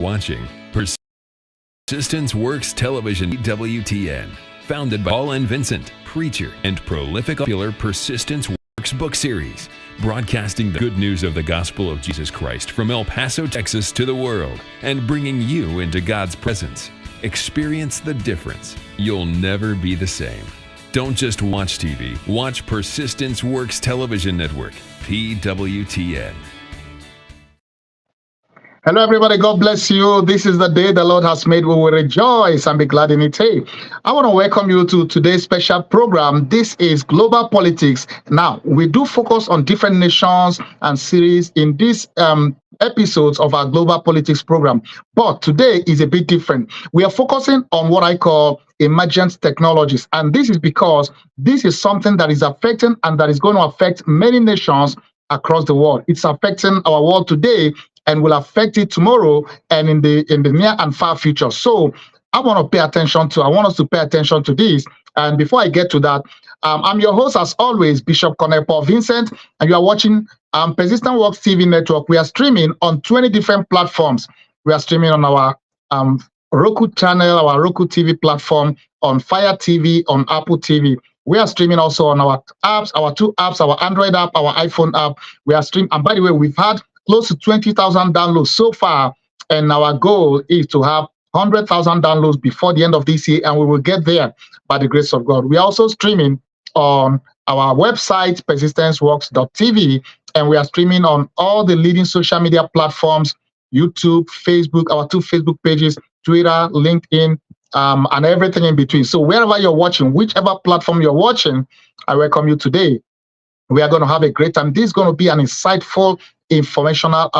Watching Persistence Works Television WTN, founded by Paul and Vincent, preacher and prolific popular Persistence Works book series, broadcasting the good news of the gospel of Jesus Christ from El Paso, Texas to the world, and bringing you into God's presence. Experience the difference. You'll never be the same. Don't just watch TV, watch Persistence Works Television Network, PWTN. Hello, everybody. God bless you. This is the day the Lord has made. We will rejoice and be glad in it. Hey, I want to welcome you to today's special program. This is Global Politics. Now, we do focus on different nations and series in these episodes of our Global Politics program. But today is a bit different. We are focusing on what I call emergent technologies. And this is because this is something that is affecting and that is going to affect many nations across the world. It's affecting our world today and will affect it tomorrow and in the near and far future. So I want us to pay attention to this. And before I get to that, I'm your host, as always, Bishop Paul Vincent, and you are watching Persistent Works TV Network. We are streaming on 20 different platforms. We are streaming on our Roku channel, our Roku TV platform, on Fire TV, on Apple TV. We are streaming also on our apps, our two apps, our Android app, our iPhone app. We are streaming, and by the way, we've had close to 20,000 downloads so far, and our goal is to have 100,000 downloads before the end of this year, and we will get there by the grace of God. We are also streaming on our website, persistenceworks.tv, and we are streaming on all the leading social media platforms, YouTube, Facebook, our two Facebook pages, Twitter, LinkedIn, and everything in between. So wherever you're watching, whichever platform you're watching, I welcome you today. We are going to have a great time. This is going to be an insightful, informational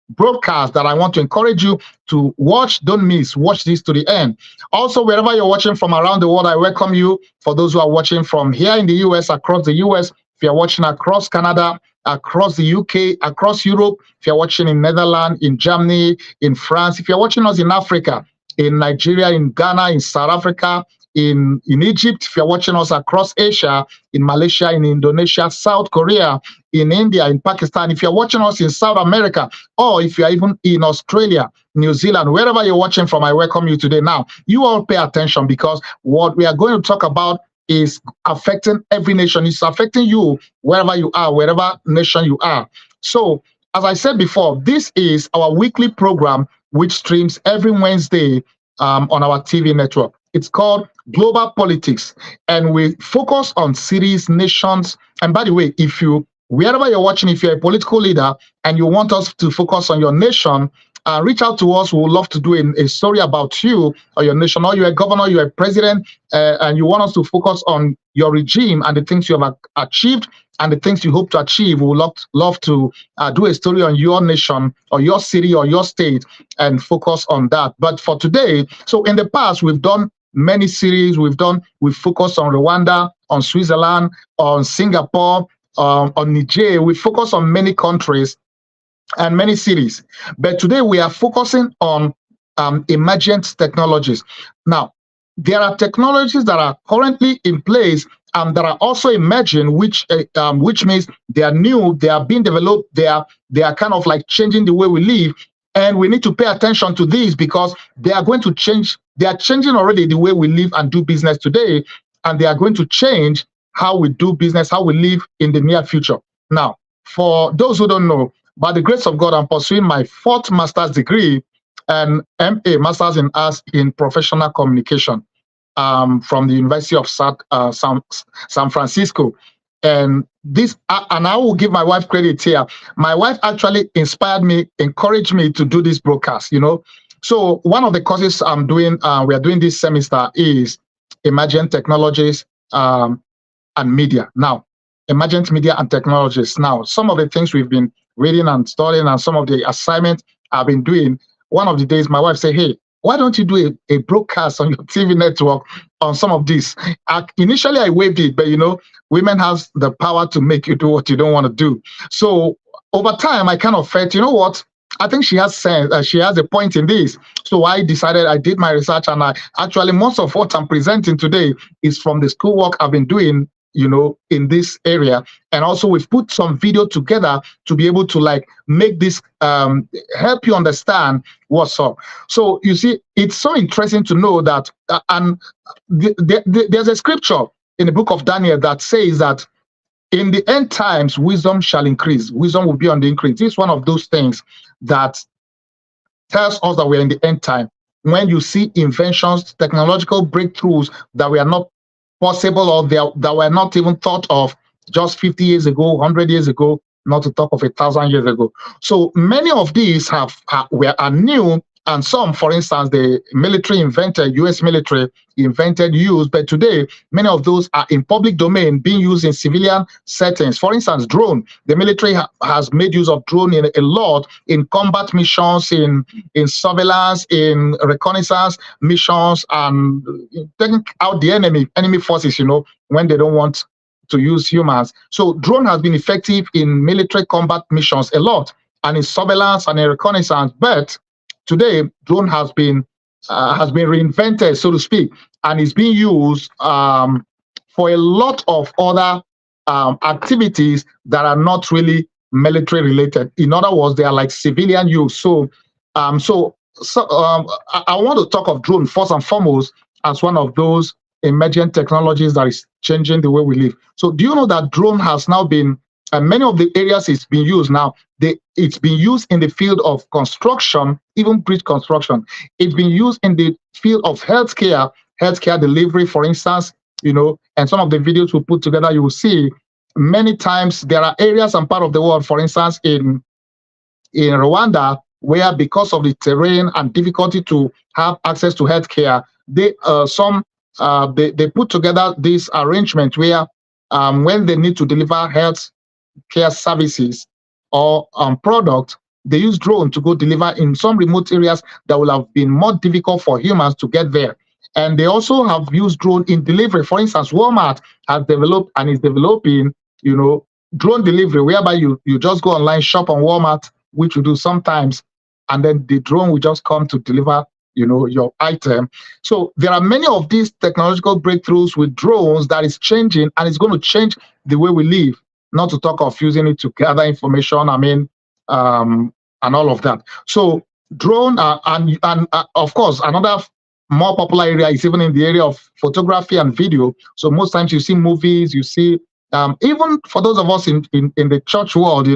broadcast that I want to encourage you to watch. Don't miss. Watch this to the end. Also, wherever you're watching from around the world, I welcome you. For those who are watching from here in the US, across the US, if you're watching across Canada, across the UK, across Europe, if you're watching in Netherlands, in Germany, in France, if you're watching us in Africa, in Nigeria, in Ghana, in South Africa, in Egypt, if you're watching us across Asia, in Malaysia, in Indonesia, South Korea, in India, in Pakistan, if you're watching us in South America, or if you're even in Australia, New Zealand, wherever you're watching from, I welcome you today. Now, you all pay attention, because what we are going to talk about is affecting every nation. It's affecting you wherever you are, wherever nation you are. So, as I said before, this is our weekly program, which streams every Wednesday on our TV network. It's called Global Politics, and we focus on cities, nations. And by the way, wherever you're watching, if you're a political leader and you want us to focus on your nation, reach out to us. We would love to do a story about you or your nation, or you're a governor, you're a president, and you want us to focus on your regime and the things you have achieved and the things you hope to achieve. We would love to do a story on your nation or your city or your state and focus on that. But for today, so in the past, we've done many series. We've focused on Rwanda, on Switzerland, on Singapore, on Niger. We focus on many countries and many cities. But today we are focusing on emergent technologies. Now, there are technologies that are currently in place and that are also emerging, which means they are new, they are being developed, they are kind of like changing the way we live. And we need to pay attention to these, because they are going to change. They are changing already the way we live and do business today, and they are going to change how we do business, how we live in the near future. Now, for those who don't know, by the grace of God, I'm pursuing my 4th master's degree and MA, Masters in Arts in Professional Communication, from the University of San Francisco. And I will give my wife credit here. My wife actually inspired me, encouraged me to do this broadcast, So one of the courses we are doing this semester is Emergent Technologies and Media. Now, Emergent Media and Technologies. Now, some of the things we've been reading and studying and some of the assignments I've been doing, one of the days my wife said, hey, why don't you do a broadcast on your TV network on some of this? Initially, I waived it, but women have the power to make you do what you don't want to do. So over time, I kind of felt, what? I think she has sense. She has a point in this. So I decided, I did my research, and most of what I'm presenting today is from the schoolwork I've been doing in this area. And also we've put some video together to be able to like make this help you understand what's up. So you see, it's so interesting to know that there's a scripture in the book of Daniel that says that in the end times wisdom shall increase. Wisdom will be on the increase. This is one of those things that tells us that we're in the end time. When you see inventions, technological breakthroughs that were not possible or that were not even thought of just 50 years ago, 100 years ago, not to talk of 1,000 years ago. So many of these are new, and some, for instance, the military invented, U.S. military invented, used, but today many of those are in public domain being used in civilian settings. For instance, drone. The military has made use of drone in a lot in combat missions, in surveillance, in reconnaissance missions, and taking out the enemy forces, when they don't want to use humans. So drone has been effective in military combat missions a lot, and in surveillance and in reconnaissance. But today, drone has been reinvented, so to speak, and is being used for a lot of other activities that are not really military related. In other words, they are like civilian use. So I want to talk of drone first and foremost as one of those emergent technologies that is changing the way we live. So do you know that drone has now been, many of the areas it's been used now, it's been used in the field of construction, even bridge construction. It's been used in the field of healthcare delivery, for instance, and some of the videos we put together, you will see many times there are areas and part of the world, for instance, in Rwanda, where because of the terrain and difficulty to have access to healthcare, they put together this arrangement where when they need to deliver health care services or product, they use drone to go deliver in some remote areas that will have been more difficult for humans to get there. And they also have used drone in delivery. For instance, Walmart has developed and is developing, drone delivery, whereby you just go online, shop on Walmart, which you do sometimes, and then the drone will just come to deliver your item. So there are many of these technological breakthroughs with drones that is changing, and it's going to change the way we live, not to talk of using it to gather information, and all of that. So drone, and of course, another more popular area is even in the area of photography and video. So most times you see movies, you see, even for those of us in the church world,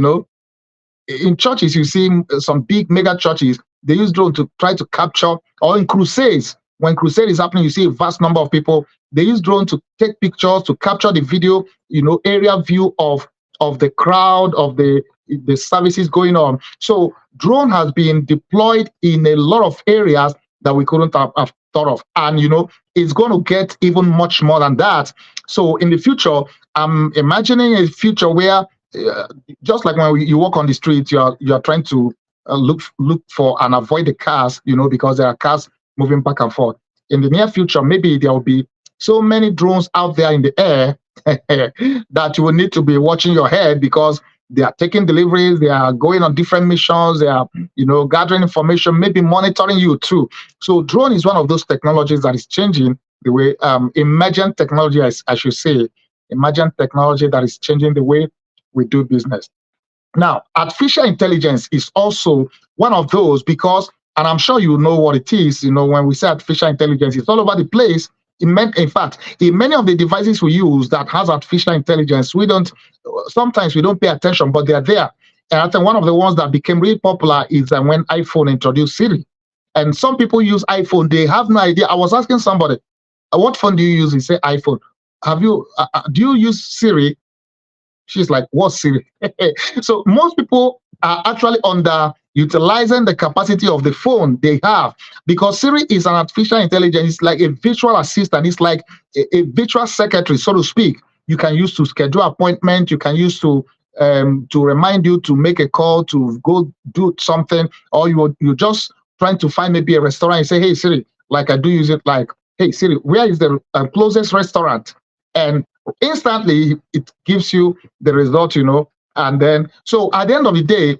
in churches, you see some big mega churches, they use drone to try to capture, or in crusades, when crusade is happening, you see a vast number of people, they use drone to take pictures, to capture the video, area view of the crowd, of the services going on. So drone has been deployed in a lot of areas that we couldn't have thought of. And, it's going to get even much more than that. So in the future, I'm imagining a future where just like when you walk on the street, you are trying to look for and avoid the cars, because there are cars moving back and forth. In the near future, maybe there will be so many drones out there in the air that you will need to be watching your head, because they are taking deliveries, they are going on different missions, they are, gathering information, maybe monitoring you too. So drone is one of those technologies that is changing the way, emergent technology, I should say, emergent technology that is changing the way we do business. Now, artificial intelligence is also one of those, because, and I'm sure you know what it is, when we say artificial intelligence, it's all over the place. In fact, in many of the devices we use that has artificial intelligence, sometimes we don't pay attention, but they're there. And I think one of the ones that became really popular is when iPhone introduced Siri. And some people use iPhone, they have no idea. I was asking somebody, what phone do you use? He said, iPhone. Do you use Siri? She's like, what's Siri? So most people are actually underutilizing the capacity of the phone they have, because Siri is an artificial intelligence. It's like a virtual assistant. It's like a virtual secretary, so to speak. You can use to schedule appointment. You can use to remind you to make a call, to go do something, or you're just trying to find maybe a restaurant and say, hey, Siri, like I do use it, like, hey, Siri, where is the closest restaurant? And instantly it gives you the result, and then, so at the end of the day,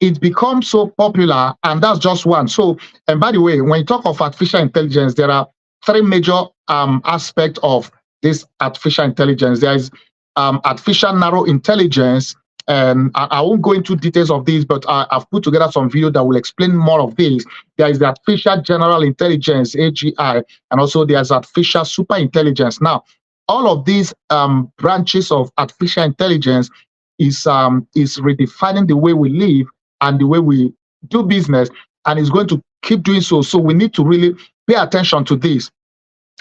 it becomes so popular, and that's just one. So, and by the way, when you talk of artificial intelligence, there are three major aspects of this artificial intelligence. There is artificial narrow intelligence, and I won't go into details of this, but I've put together some video that will explain more of this. There is the artificial general intelligence, AGI, and also there's artificial super intelligence. Now, all of these branches of artificial intelligence is redefining the way we live and the way we do business, and is going to keep doing so. So we need to really pay attention to this.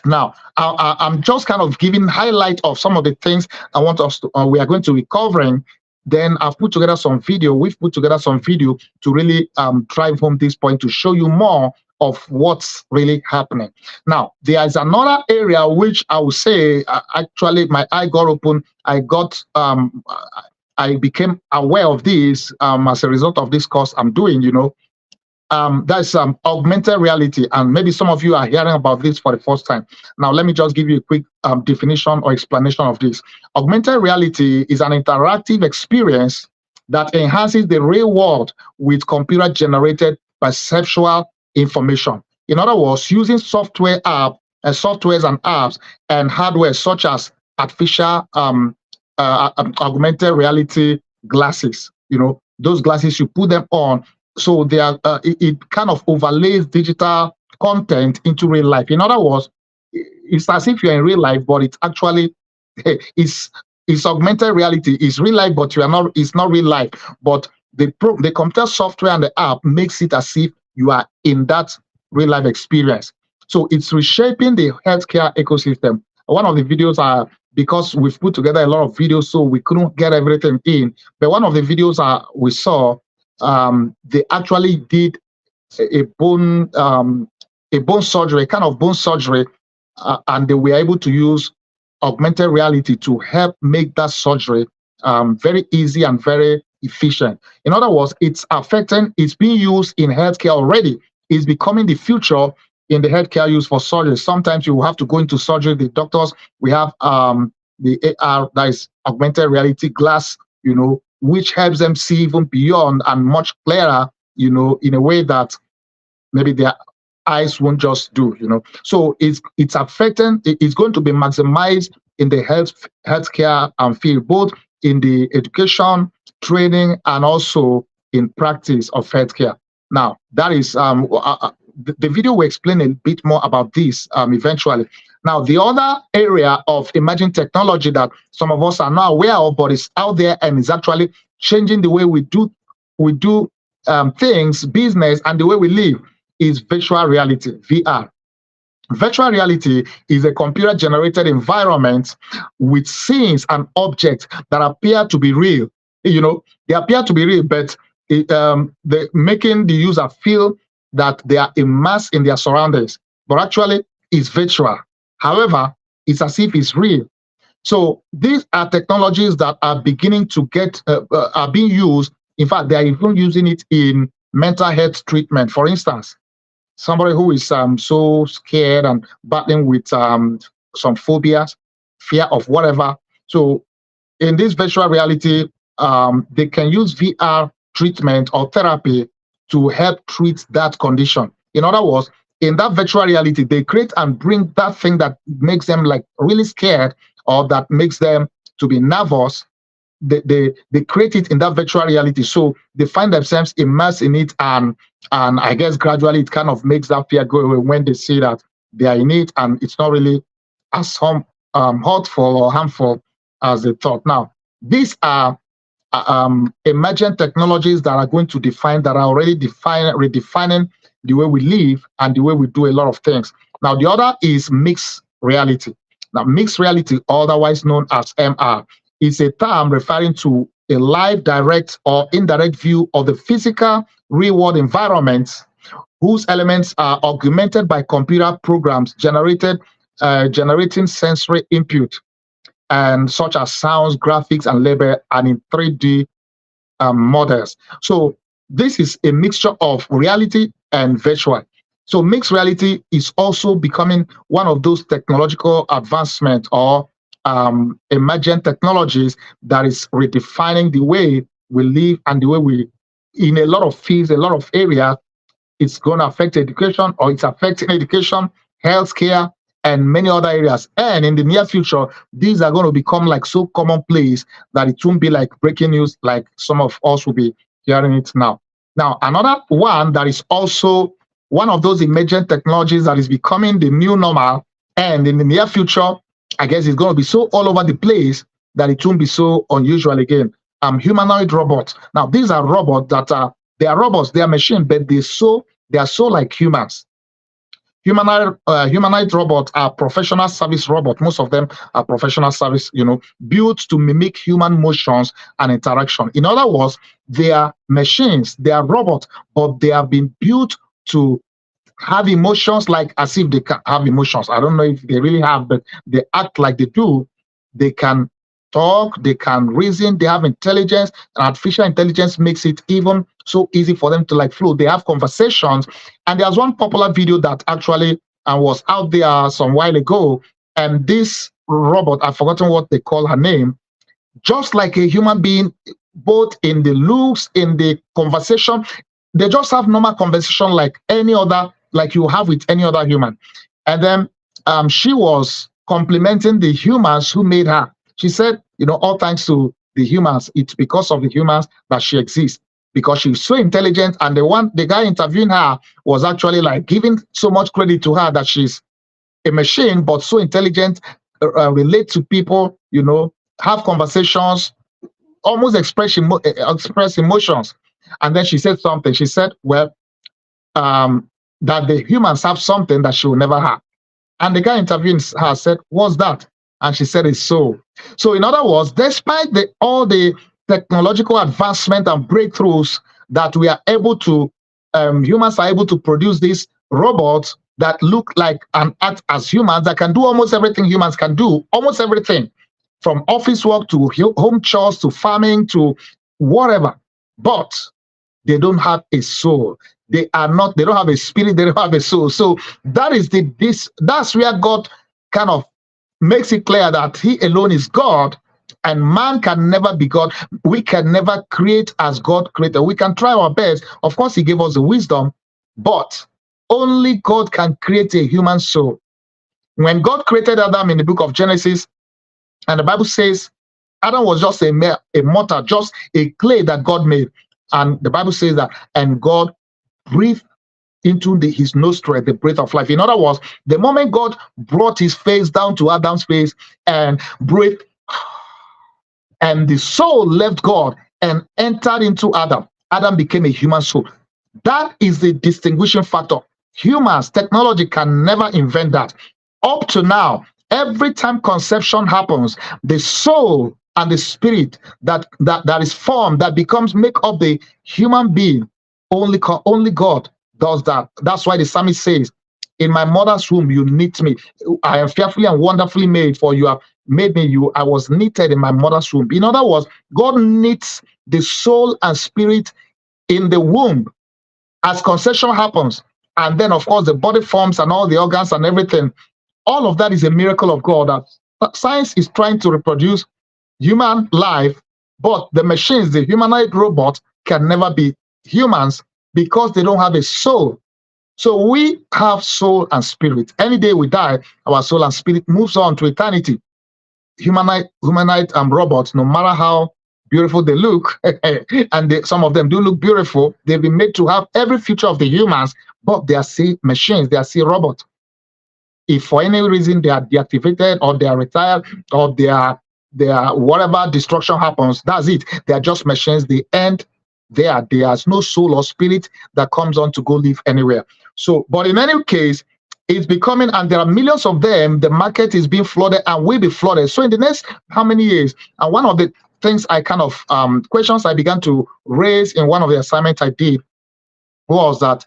Now, I'm just kind of giving highlight of some of the things I want us to, we are going to be covering. Then I've put together some video. We've put together some video to really drive home this point, to show you more of what's really happening. Now, there is another area which I would say actually my eye got open. I became aware of this as a result of this course I'm doing. That's augmented reality, and maybe some of you are hearing about this for the first time. Now, let me just give you a quick definition or explanation of this. Augmented reality is an interactive experience that enhances the real world with computer-generated perceptual information. In other words, using softwares and apps and hardware such as artificial augmented reality glasses. Those glasses, you put them on, so they are it kind of overlays digital content into real life. In other words, it's as if you're in real life, but it's actually it's augmented reality. It's real life, but you are not. It's not real life. But the computer software and the app makes it as if you are in that real life experience. So it's reshaping the healthcare ecosystem. One of the videos are, because we've put together a lot of videos, so we couldn't get everything in. But one of the videos we saw, they actually did a bone surgery, kind of bone surgery, and they were able to use augmented reality to help make that surgery very easy and very efficient. In other words, it's being used in healthcare already. It's becoming the future in the healthcare use for surgery. Sometimes you have to go into surgery. The doctors, we have the AR, that is augmented reality glass, which helps them see even beyond and much clearer, in a way that maybe their eyes won't just do, So it's going to be maximized in the healthcare field, both in the education, training, and also in practice of healthcare. Now, that is the video will explain a bit more about this eventually. Now, the other area of emerging technology that some of us are not aware of, but is out there and is actually changing the way we do things, business, and the way we live, is virtual reality, VR. Virtual reality is a computer-generated environment with scenes and objects that appear to be real. They appear to be real, but they're making the user feel that they are immersed in their surroundings, but actually it's virtual. However, it's as if it's real. So these are technologies that are beginning to are being used. In fact, they are even using it in mental health treatment. For instance, somebody who is so scared and battling with some phobias, fear of whatever. So in this virtual reality, they can use VR treatment or therapy to help treat that condition. In other words, in that virtual reality, they create and bring that thing that makes them like really scared or that makes them to be nervous. They create it in that virtual reality, so they find themselves immersed in it, and I guess gradually it kind of makes that fear go away when they see that they are in it and it's not really as hurtful or harmful as they thought. Now, these are emergent technologies that are going to are already redefining the way we live and the way we do a lot of things. Now, the other is mixed reality. Now, mixed reality, otherwise known as MR, is a term referring to a live, direct, or indirect view of the physical real-world environment whose elements are augmented by computer programs generating sensory input, and such as sounds, graphics, and label, and in 3D models. So this is a mixture of reality and virtual. So mixed reality is also becoming one of those technological advancements or emergent technologies that is redefining the way we live and the way in a lot of fields, a lot of areas. It's going to affect education, or it's affecting education, healthcare, and many other areas. And in the near future, these are going to become like so commonplace that it won't be like breaking news like some of us will be hearing it now. Now, another one that is also one of those emergent technologies that is becoming the new normal, and in the near future, I guess it's going to be so all over the place that it won't be so unusual again. Humanoid robots. Now, these are robots that they are robots, they are machines, but they are so like humans. Humanoid robots are professional service robots. Most of them are professional service, built to mimic human motions and interaction. In other words, they are machines, they are robots, but they have been built to have emotions like as if they can have emotions. I don't know if they really have, but they act like they do. They can talk, they can reason, they have intelligence, and artificial intelligence makes it even so easy for them to like flow. They have conversations. And there's one popular video that actually was out there some while ago. And this robot, I've forgotten what they call her name, just like a human being, both in the looks, in the conversation. They just have normal conversation like any other, like you have with any other human. And then she was complimenting the humans who made her. She said, all thanks to the humans, it's because of the humans that she exists, because she's so intelligent. And the guy interviewing her was actually like giving so much credit to her that she's a machine, but so intelligent, relate to people, have conversations, almost express emotions. And then she said something. She said, well, that the humans have something that she will never have. And the guy interviewing her said, what's that? And she said, it's soul. So in other words, despite all the technological advancement and breakthroughs that we are able to, humans are able to produce these robots that look like and act as humans, that can do almost everything humans can do, almost everything, from office work to home chores to farming to whatever. But they don't have a soul. They don't have a spirit, they don't have a soul. So that is that's where God kind of makes it clear that he alone is God, and man can never be God. We can never create as God created. We can try our best. Of course, he gave us the wisdom, but only God can create a human soul. When God created Adam in the book of Genesis, and the Bible says Adam was just a mortal, just a clay that God made. And the Bible says that, and God breathed into his nostril the breath of life. In other words, the moment God brought his face down to Adam's face and breathed, and the soul left God and entered into Adam, Adam became a human soul. That is the distinguishing factor. Humans, technology can never invent that. Up to now, every time conception happens, the soul and the spirit that is formed, that make up the human being, only God does that. That's why the psalmist says, in my mother's womb you knit me. I am fearfully and wonderfully made, for you have made me. I was knitted in my mother's womb. In other words, God knits the soul and spirit in the womb as conception happens. And then, of course, the body forms and all the organs and everything. All of that is a miracle of God. That science is trying to reproduce human life, but the machines, the humanoid robots, can never be humans because they don't have a soul. So we have soul and spirit. Any day we die, our soul and spirit moves on to eternity. Humanoid robots, no matter how beautiful they look, and some of them do look beautiful, they've been made to have every feature of the humans, but they are still machines, they are still robots. If for any reason they are deactivated or they are retired or they are whatever destruction happens, that's it. They are just machines. They end there. There's no soul or spirit that comes on to go live anywhere. So, but in any case, it's becoming, and there are millions of them. The market is being flooded and will be flooded. So in the next how many years? And one of the things I kind of questions I began to raise in one of the assignments I did was that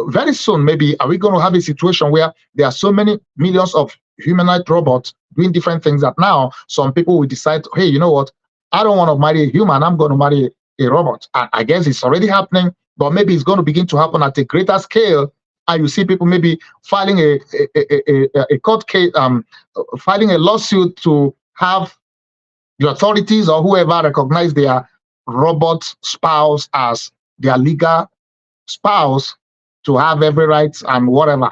very soon, maybe, are we going to have a situation where there are so many millions of humanoid robots doing different things that now some people will decide, hey, you know what? I don't want to marry a human. I'm going to marry a robot. I guess it's already happening, but maybe it's going to begin to happen at a greater scale. And you see people maybe filing a court case, filing a lawsuit to have the authorities or whoever recognize their robot spouse as their legal spouse, to have every right and whatever,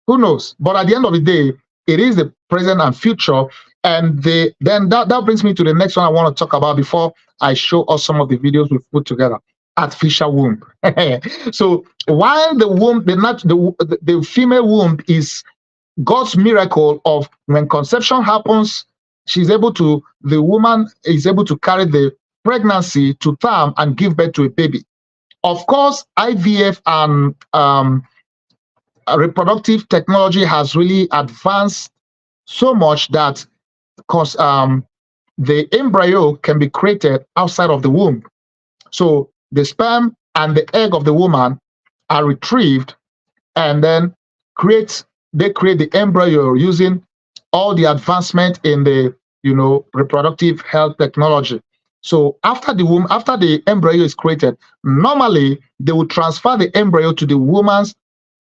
Who knows? But at the end of the day, it is the present and future. And then that brings me to the next one I want to talk about before I show us some of the videos we've put together. Artificial womb. So while the womb, the female womb is God's miracle of when conception happens, the woman is able to carry the pregnancy to term and give birth to a baby. Of course, IVF and reproductive technology has really advanced so much that the embryo can be created outside of the womb. So the sperm and the egg of the woman are retrieved, and then they create the embryo using all the advancement in the reproductive health technology. So after the embryo is created, normally they will transfer the embryo to the woman's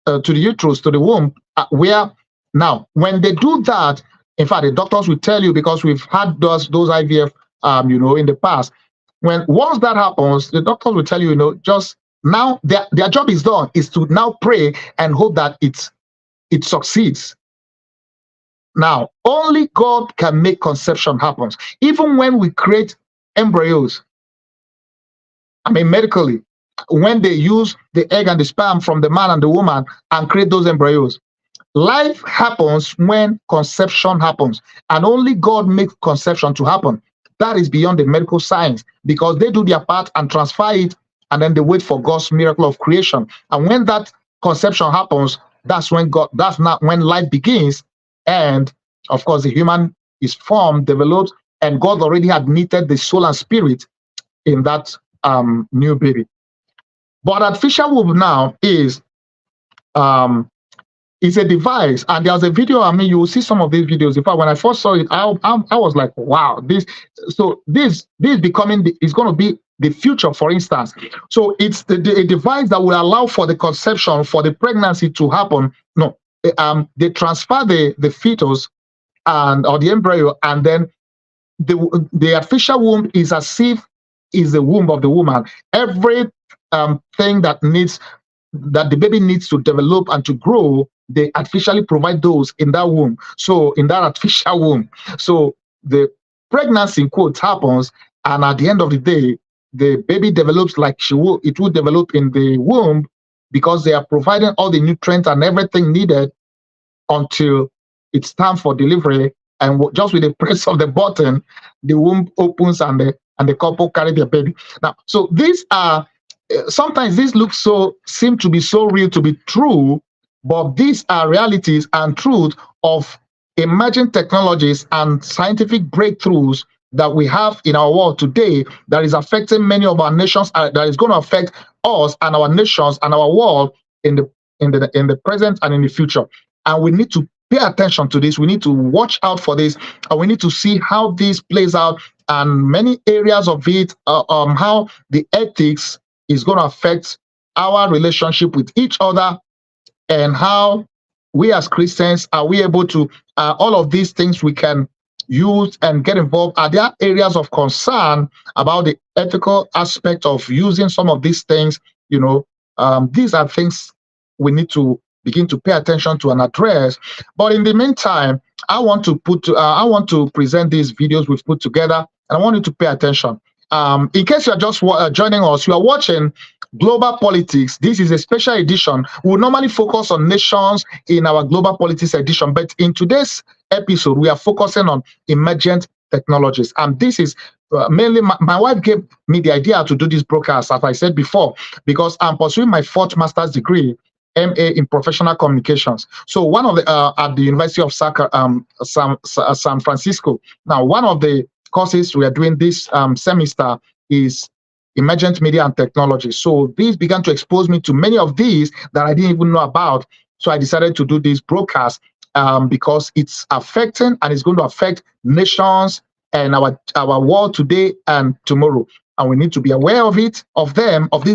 to the uterus, to the womb, where now when they do that, in fact, the doctors will tell you, because we've had those IVF in the past. Once that happens, the doctors will tell you, just now their job is done, is to now pray and hope that it succeeds. Now, only God can make conception happen. Even when we create embryos, medically, when they use the egg and the sperm from the man and the woman and create those embryos, life happens when conception happens, and only God makes conception to happen. That is beyond the medical science, because they do their part and transfer it, and then they wait for God's miracle of creation. And when that conception happens, that's not when life begins. And of course, the human is formed, developed, and God already had knitted the soul and spirit in that new baby. But artificial womb now is a device, and there's a video. You will see some of these videos. In fact, when I first saw it, I was like, wow, this is going to be the future. For instance, so it's a device that will allow for the conception, for the pregnancy to happen. No, they transfer the fetus or the embryo, and then the artificial womb is as if is the womb of the woman. Every thing that the baby needs to develop and to grow, they artificially provide those in that womb. So in that artificial womb, so the pregnancy in quotes happens, and at the end of the day, the baby develops like it will develop in the womb, because they are providing all the nutrients and everything needed until it's time for delivery. And just with the press of the button, the womb opens and the couple carry their baby. Now, so these are sometimes these seem to be so real to be true, but these are realities and truth of emerging technologies and scientific breakthroughs that we have in our world today that is affecting many of our nations, that is going to affect us and our nations and our world in the present and in the future. And we need to pay attention to this. We need to watch out for this, and we need to see how this plays out, and many areas of it, how the ethics is going to affect our relationship with each other, and how we as Christians are we able to all of these things we can use and get involved. Are there areas of concern about the ethical aspect of using some of these things? These are things we need to begin to pay attention to and address. But in the meantime, I want to present these videos we've put together, and I want you to pay attention. In case you are just joining us, you are watching Global Politics. This is a special edition. We will normally focus on nations in our Global Politics edition, but in today's episode, we are focusing on emergent technologies. And this is mainly my wife gave me the idea to do this broadcast, as I said before, because I'm pursuing my 4th master's degree, MA in professional communications. So one of the at the University of San Francisco. Now, one of the courses we are doing this semester is emergent media and technology. So these began to expose me to many of these that I didn't even know about. So I decided to do this broadcast because it's affecting and it's going to affect nations and our world today and tomorrow. And we need to be aware of these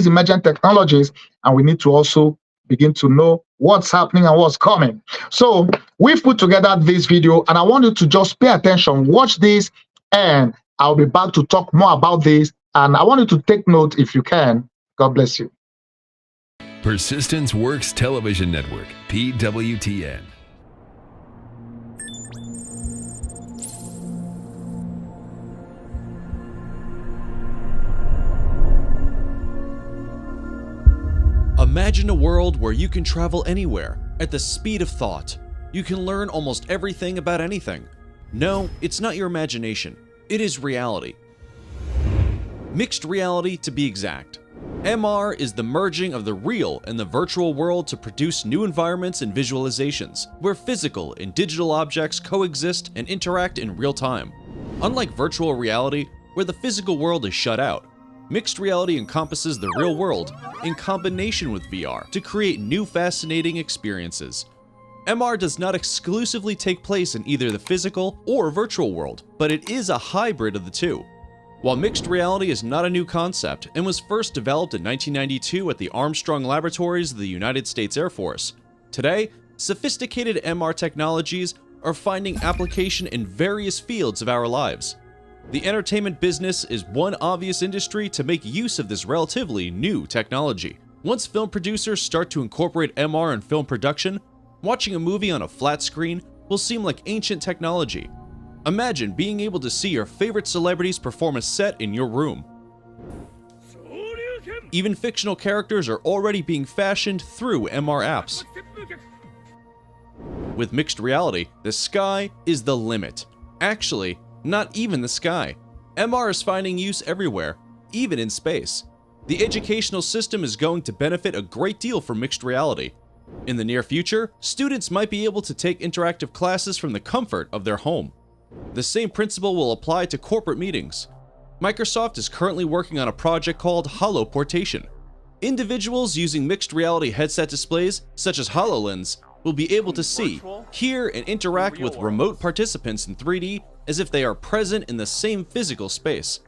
emergent technologies, and we need to also begin to know what's happening and what's coming. So we've put together this video, and I want you to just pay attention, watch this, and I'll be back to talk more about this. And I want you to take note if you can. God bless you. Persistence Works Television Network, PWTN. Imagine a world where you can travel anywhere at the speed of thought. You can learn almost everything about anything. No, it's not your imagination. It is reality. Mixed reality, to be exact. MR is the merging of the real and the virtual world to produce new environments and visualizations, where physical and digital objects coexist and interact in real time. Unlike virtual reality, where the physical world is shut out, mixed reality encompasses the real world in combination with VR to create new fascinating experiences. MR does not exclusively take place in either the physical or virtual world, but it is a hybrid of the two. While mixed reality is not a new concept and was first developed in 1992 at the Armstrong Laboratories of the United States Air Force, today, sophisticated MR technologies are finding application in various fields of our lives. The entertainment business is one obvious industry to make use of this relatively new technology. Once film producers start to incorporate MR in film production, watching a movie on a flat screen will seem like ancient technology. Imagine being able to see your favorite celebrities perform a set in your room. Even fictional characters are already being fashioned through MR apps. With mixed reality, the sky is the limit. Actually, not even the sky. MR is finding use everywhere, even in space. The educational system is going to benefit a great deal from mixed reality. In the near future, students might be able to take interactive classes from the comfort of their home. The same principle will apply to corporate meetings. Microsoft is currently working on a project called HoloPortation. Individuals using mixed reality headset displays, such as HoloLens, will be able to see, hear, and interact with remote participants in 3D as if they are present in the same physical space.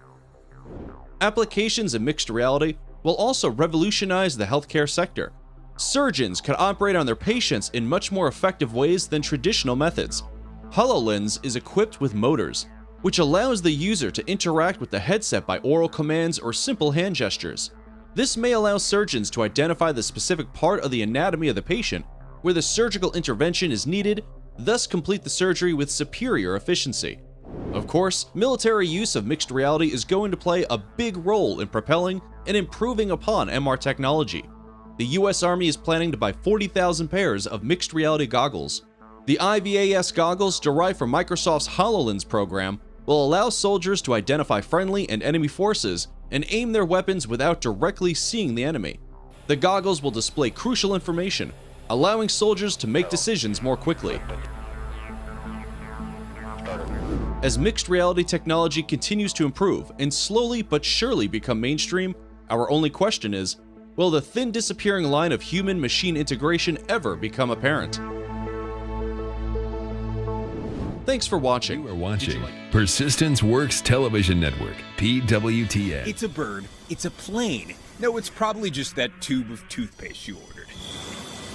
Applications of mixed reality will also revolutionize the healthcare sector. Surgeons can operate on their patients in much more effective ways than traditional methods. HoloLens is equipped with motors, which allows the user to interact with the headset by oral commands or simple hand gestures. This may allow surgeons to identify the specific part of the anatomy of the patient where the surgical intervention is needed, thus complete the surgery with superior efficiency. Of course, military use of mixed reality is going to play a big role in propelling and improving upon MR technology. The US Army is planning to buy 40,000 pairs of mixed reality goggles. The IVAS goggles derived from Microsoft's HoloLens program will allow soldiers to identify friendly and enemy forces and aim their weapons without directly seeing the enemy. The goggles will display crucial information, allowing soldiers to make decisions more quickly. As mixed reality technology continues to improve and slowly but surely become mainstream, our only question is, will the thin disappearing line of human-machine integration ever become apparent? Thanks for watching. You are watching Persistence Works Television Network, PWTN. It's a bird. It's a plane. No, it's probably just that tube of toothpaste you ordered.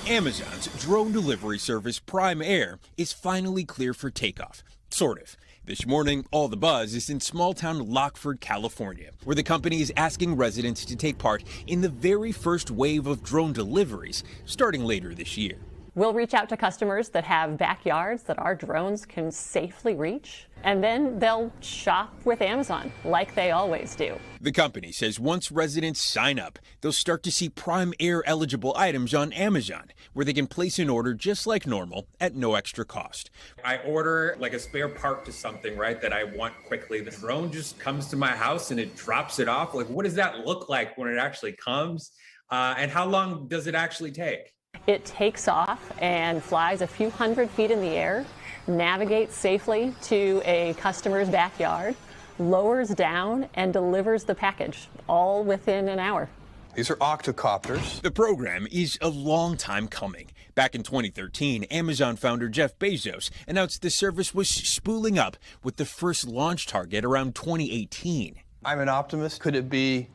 Amazon's drone delivery service Prime Air is finally clear for takeoff. Sort of. This morning, all the buzz is in small-town Lockford, California, where the company is asking residents to take part in the very first wave of drone deliveries starting later this year. We'll reach out to customers that have backyards that our drones can safely reach, and then they'll shop with Amazon like they always do. The company says once residents sign up, they'll start to see Prime Air eligible items on Amazon, where they can place an order just like normal at no extra cost. I order like a spare part to something, right, that I want quickly. The drone just comes to my house and it drops it off. Like, what does that look like when it actually comes? And how long does it actually take? It takes off and flies a few hundred feet in the air, navigates safely to a customer's backyard, lowers down, and delivers the package, all within an hour. These are octocopters. The program is a long time coming. Back in 2013, Amazon founder Jeff Bezos announced the service was spooling up with the first launch target around 2018. I'm an optimist. Could it be,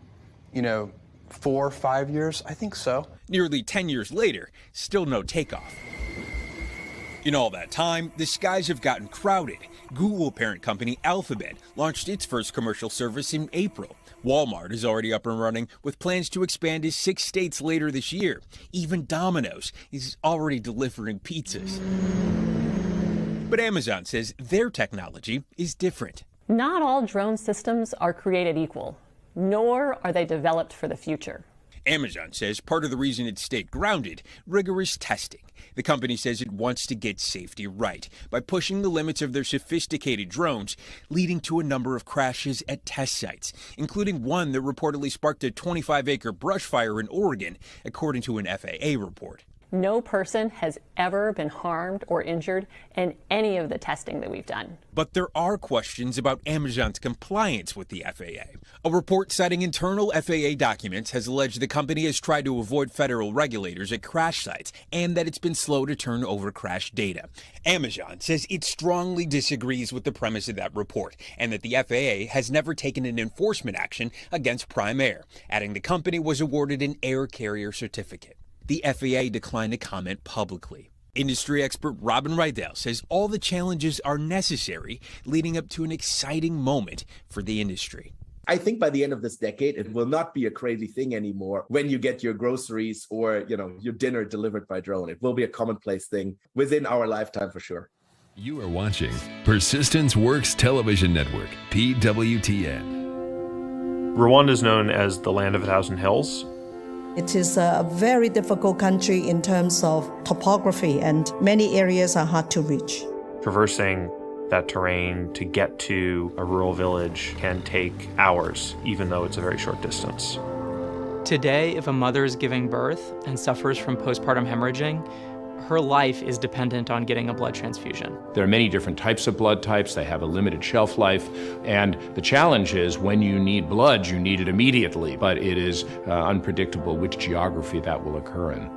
4 or 5 years? I think so. Nearly 10 years later, still no takeoff. In all that time, the skies have gotten crowded. Google parent company Alphabet launched its first commercial service in April, Walmart is already up and running with plans to expand to 6 states later this year. Even Domino's is already delivering pizzas. But Amazon says their technology is different. Not all drone systems are created equal, nor are they developed for the future. Amazon says part of the reason it stayed grounded, rigorous testing. The company says it wants to get safety right by pushing the limits of their sophisticated drones, leading to a number of crashes at test sites, including one that reportedly sparked a 25-acre brush fire in Oregon, according to an FAA report. No person has ever been harmed or injured in any of the testing that we've done. But there are questions about Amazon's compliance with the FAA. A report citing internal FAA documents has alleged the company has tried to avoid federal regulators at crash sites and that it's been slow to turn over crash data. Amazon says it strongly disagrees with the premise of that report and that the FAA has never taken an enforcement action against Prime Air, adding the company was awarded an air carrier certificate. The FAA declined to comment publicly. Industry expert Robin Rydell says all the challenges are necessary, leading up to an exciting moment for the industry. I think by the end of this decade, it will not be a crazy thing anymore when you get your groceries or, your dinner delivered by drone. It will be a commonplace thing within our lifetime for sure. You are watching Persistence Works Television Network, PWTN. Rwanda is known as the land of 1,000 hills. It is a very difficult country in terms of topography, and many areas are hard to reach. Traversing that terrain to get to a rural village can take hours, even though it's a very short distance. Today, if a mother is giving birth and suffers from postpartum hemorrhaging, her life is dependent on getting a blood transfusion. There are many different types of blood types. They have a limited shelf life. And the challenge is when you need blood, you need it immediately. But it is unpredictable which geography that will occur in.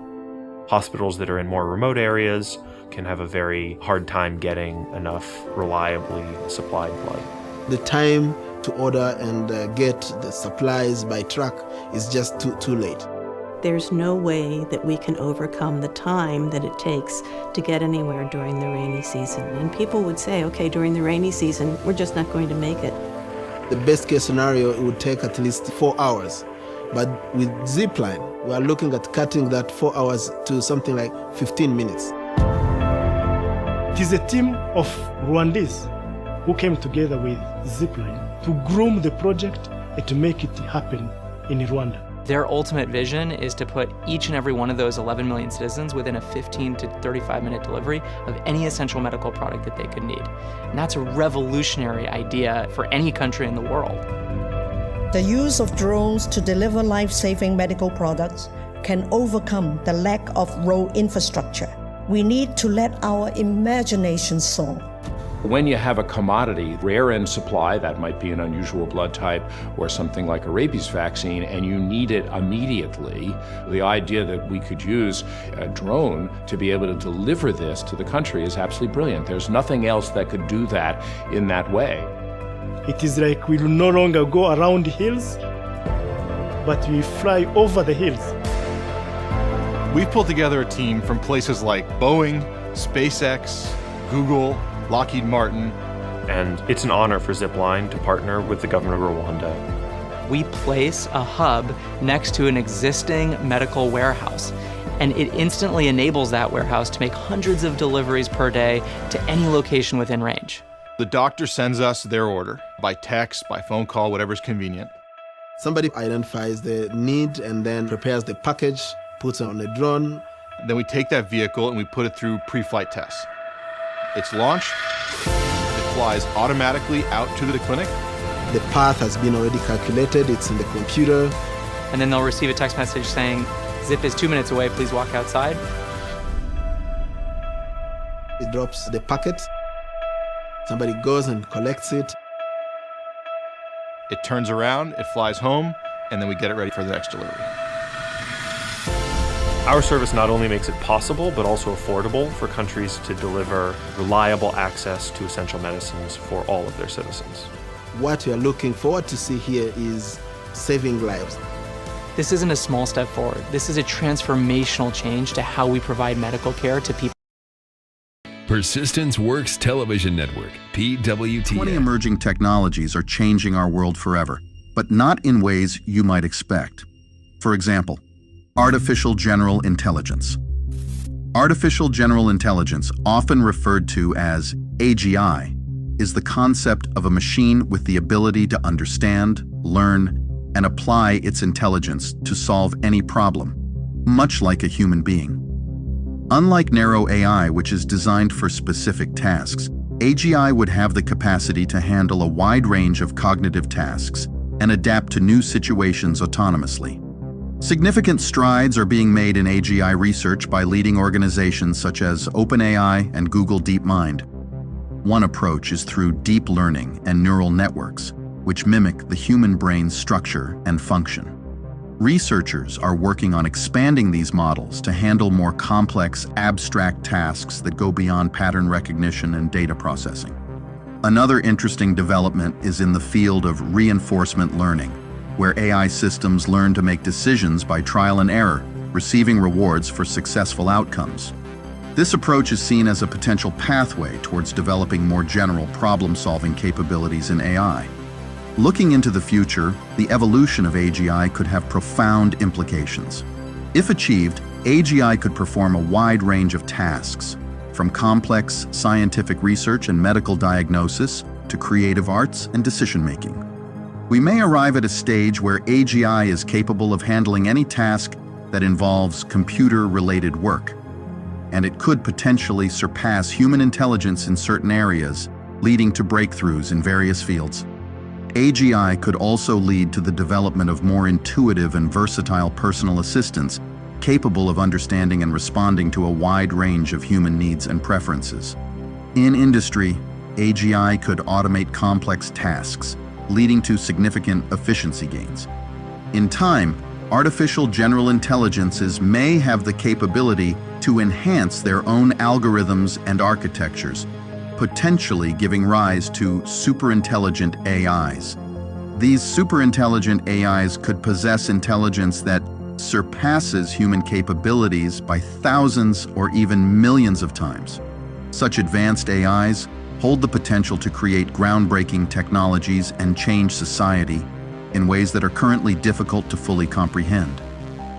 Hospitals that are in more remote areas can have a very hard time getting enough reliably supplied blood. The time to order and get the supplies by truck is just too late. There's no way that we can overcome the time that it takes to get anywhere during the rainy season. And people would say, okay, during the rainy season, we're just not going to make it. The best case scenario, it would take at least 4 hours. But with Zipline, we are looking at cutting that 4 hours to something like 15 minutes. It is a team of Rwandese who came together with Zipline to groom the project and to make it happen in Rwanda. Their ultimate vision is to put each and every one of those 11 million citizens within a 15 to 35-minute delivery of any essential medical product that they could need. And that's a revolutionary idea for any country in the world. The use of drones to deliver life-saving medical products can overcome the lack of road infrastructure. We need to let our imagination soar. When you have a commodity, rare in supply, that might be an unusual blood type or something like a rabies vaccine, and you need it immediately, the idea that we could use a drone to be able to deliver this to the country is absolutely brilliant. There's nothing else that could do that in that way. It is like we will no longer go around hills, but we fly over the hills. We've pulled together a team from places like Boeing, SpaceX, Google, Lockheed Martin. And it's an honor for Zipline to partner with the government of Rwanda. We place a hub next to an existing medical warehouse, and it instantly enables that warehouse to make hundreds of deliveries per day to any location within range. The doctor sends us their order by text, by phone call, whatever's convenient. Somebody identifies the need and then prepares the package, puts it on the drone. Then we take that vehicle and we put it through pre-flight tests. It's launched, it flies automatically out to the clinic. The path has been already calculated, it's in the computer. And then they'll receive a text message saying, Zip is 2 minutes away, please walk outside. It drops the packet, somebody goes and collects it. It turns around, it flies home, and then we get it ready for the next delivery. Our service not only makes it possible, but also affordable for countries to deliver reliable access to essential medicines for all of their citizens. What we are looking forward to see here is saving lives. This isn't a small step forward. This is a transformational change to how we provide medical care to people. Persistence Works Television Network, PWTN. 20 emerging technologies are changing our world forever. but not in ways you might expect. For example, artificial general intelligence. Artificial general intelligence, often referred to as AGI, is the concept of a machine with the ability to understand, learn, and apply its intelligence to solve any problem, much like a human being. Unlike narrow AI, which is designed for specific tasks, AGI would have the capacity to handle a wide range of cognitive tasks and adapt to new situations autonomously. Significant strides are being made in AGI research by leading organizations such as OpenAI and Google DeepMind. One approach is through deep learning and neural networks, which mimic the human brain's structure and function. Researchers are working on expanding these models to handle more complex, abstract tasks that go beyond pattern recognition and data processing. Another interesting development is in the field of reinforcement learning, where AI systems learn to make decisions by trial and error, receiving rewards for successful outcomes. This approach is seen as a potential pathway towards developing more general problem-solving capabilities in AI. Looking into the future, the evolution of AGI could have profound implications. If achieved, AGI could perform a wide range of tasks, from complex scientific research and medical diagnosis to creative arts and decision-making. We may arrive at a stage where AGI is capable of handling any task that involves computer-related work, and it could potentially surpass human intelligence in certain areas, leading to breakthroughs in various fields. AGI could also lead to the development of more intuitive and versatile personal assistants capable of understanding and responding to a wide range of human needs and preferences. In industry, AGI could automate complex tasks, leading to significant efficiency gains. In time, artificial general intelligences may have the capability to enhance their own algorithms and architectures, potentially giving rise to superintelligent AIs. These superintelligent AIs could possess intelligence that surpasses human capabilities by thousands or even millions of times. Such advanced AIs hold the potential to create groundbreaking technologies and change society in ways that are currently difficult to fully comprehend.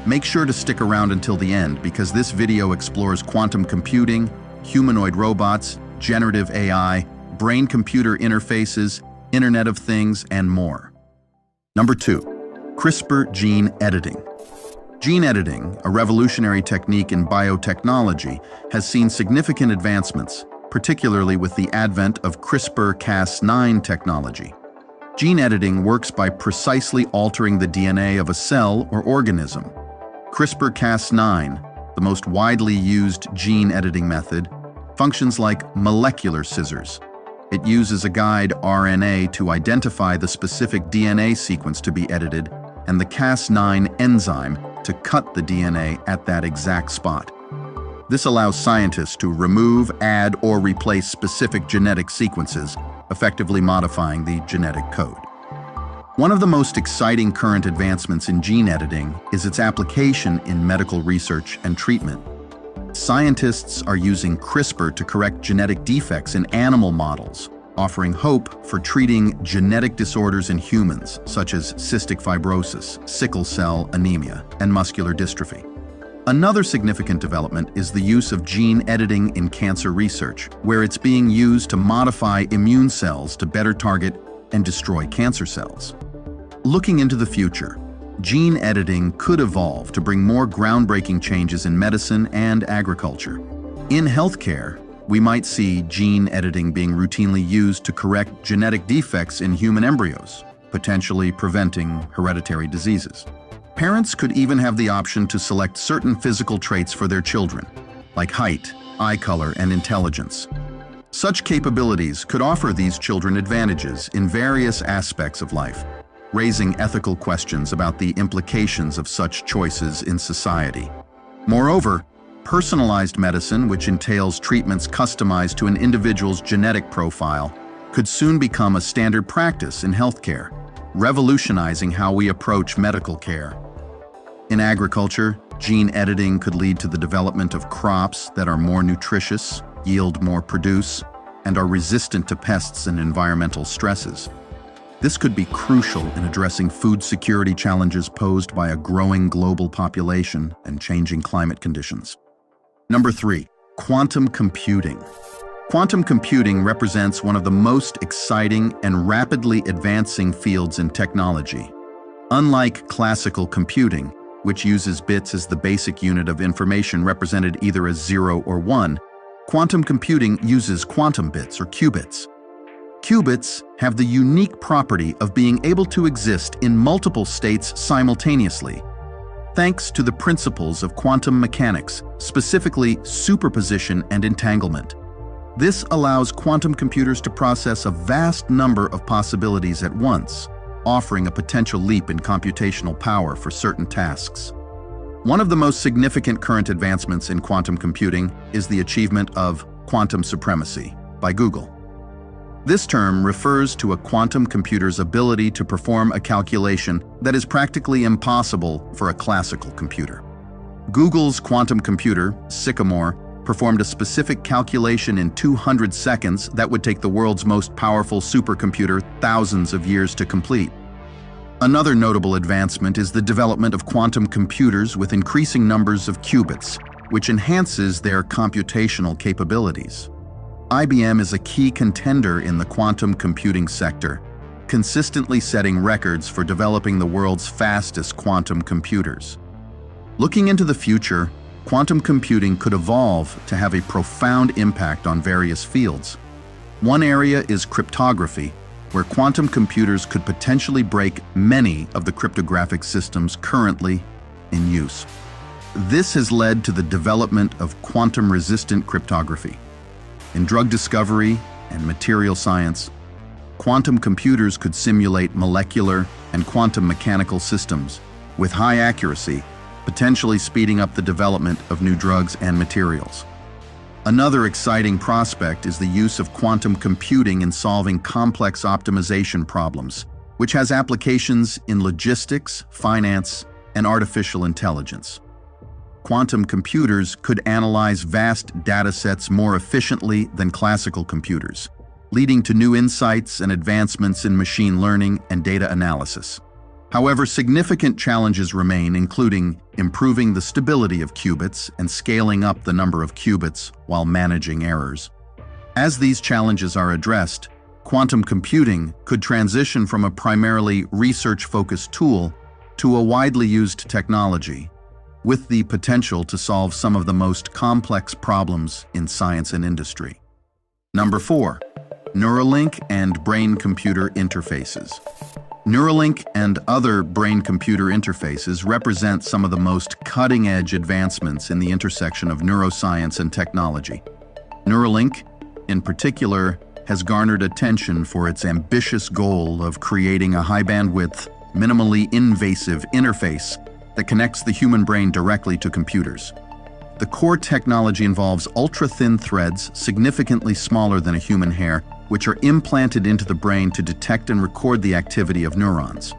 Make sure to stick around until the end because this video explores quantum computing, humanoid robots, generative AI, brain-computer interfaces, Internet of Things, and more. Number 2, CRISPR gene editing. Gene editing, a revolutionary technique in biotechnology, has seen significant advancements, particularly with the advent of CRISPR-Cas9 technology. Gene editing works by precisely altering the DNA of a cell or organism. CRISPR-Cas9, the most widely used gene editing method, functions like molecular scissors. It uses a guide RNA to identify the specific DNA sequence to be edited and the Cas9 enzyme to cut the DNA at that exact spot. This allows scientists to remove, add, or replace specific genetic sequences, effectively modifying the genetic code. One of the most exciting current advancements in gene editing is its application in medical research and treatment. Scientists are using CRISPR to correct genetic defects in animal models, offering hope for treating genetic disorders in humans, such as cystic fibrosis, sickle cell anemia, and muscular dystrophy. Another significant development is the use of gene editing in cancer research, where it's being used to modify immune cells to better target and destroy cancer cells. Looking into the future, gene editing could evolve to bring more groundbreaking changes in medicine and agriculture. In healthcare, we might see gene editing being routinely used to correct genetic defects in human embryos, potentially preventing hereditary diseases. Parents could even have the option to select certain physical traits for their children, like height, eye color, and intelligence. Such capabilities could offer these children advantages in various aspects of life, raising ethical questions about the implications of such choices in society. Moreover, personalized medicine, which entails treatments customized to an individual's genetic profile, could soon become a standard practice in healthcare, revolutionizing how we approach medical care. In agriculture, gene editing could lead to the development of crops that are more nutritious, yield more produce, and are resistant to pests and environmental stresses. This could be crucial in addressing food security challenges posed by a growing global population and changing climate conditions. Number 3, quantum computing. Quantum computing represents one of the most exciting and rapidly advancing fields in technology. Unlike classical computing, which uses bits as the basic unit of information represented either as 0 or 1, quantum computing uses quantum bits or qubits. Qubits have the unique property of being able to exist in multiple states simultaneously, thanks to the principles of quantum mechanics, specifically superposition and entanglement. This allows quantum computers to process a vast number of possibilities at once, offering a potential leap in computational power for certain tasks. One of the most significant current advancements in quantum computing is the achievement of quantum supremacy by Google. This term refers to a quantum computer's ability to perform a calculation that is practically impossible for a classical computer. Google's quantum computer, Sycamore, performed a specific calculation in 200 seconds that would take the world's most powerful supercomputer thousands of years to complete. Another notable advancement is the development of quantum computers with increasing numbers of qubits, which enhances their computational capabilities. IBM is a key contender in the quantum computing sector, consistently setting records for developing the world's fastest quantum computers. Looking into the future, quantum computing could evolve to have a profound impact on various fields. One area is cryptography, where quantum computers could potentially break many of the cryptographic systems currently in use. This has led to the development of quantum-resistant cryptography. In drug discovery and material science, quantum computers could simulate molecular and quantum mechanical systems with high accuracy, potentially speeding up the development of new drugs and materials. Another exciting prospect is the use of quantum computing in solving complex optimization problems, which has applications in logistics, finance, and artificial intelligence. Quantum computers could analyze vast data sets more efficiently than classical computers, leading to new insights and advancements in machine learning and data analysis. However, significant challenges remain, including improving the stability of qubits and scaling up the number of qubits while managing errors. As these challenges are addressed, quantum computing could transition from a primarily research-focused tool to a widely used technology, with the potential to solve some of the most complex problems in science and industry. Number 4, Neuralink and brain-computer interfaces. Neuralink and other brain-computer interfaces represent some of the most cutting-edge advancements in the intersection of neuroscience and technology. Neuralink, in particular, has garnered attention for its ambitious goal of creating a high-bandwidth, minimally invasive interface that connects the human brain directly to computers. The core technology involves ultra-thin threads, significantly smaller than a human hair, which are implanted into the brain to detect and record the activity of neurons.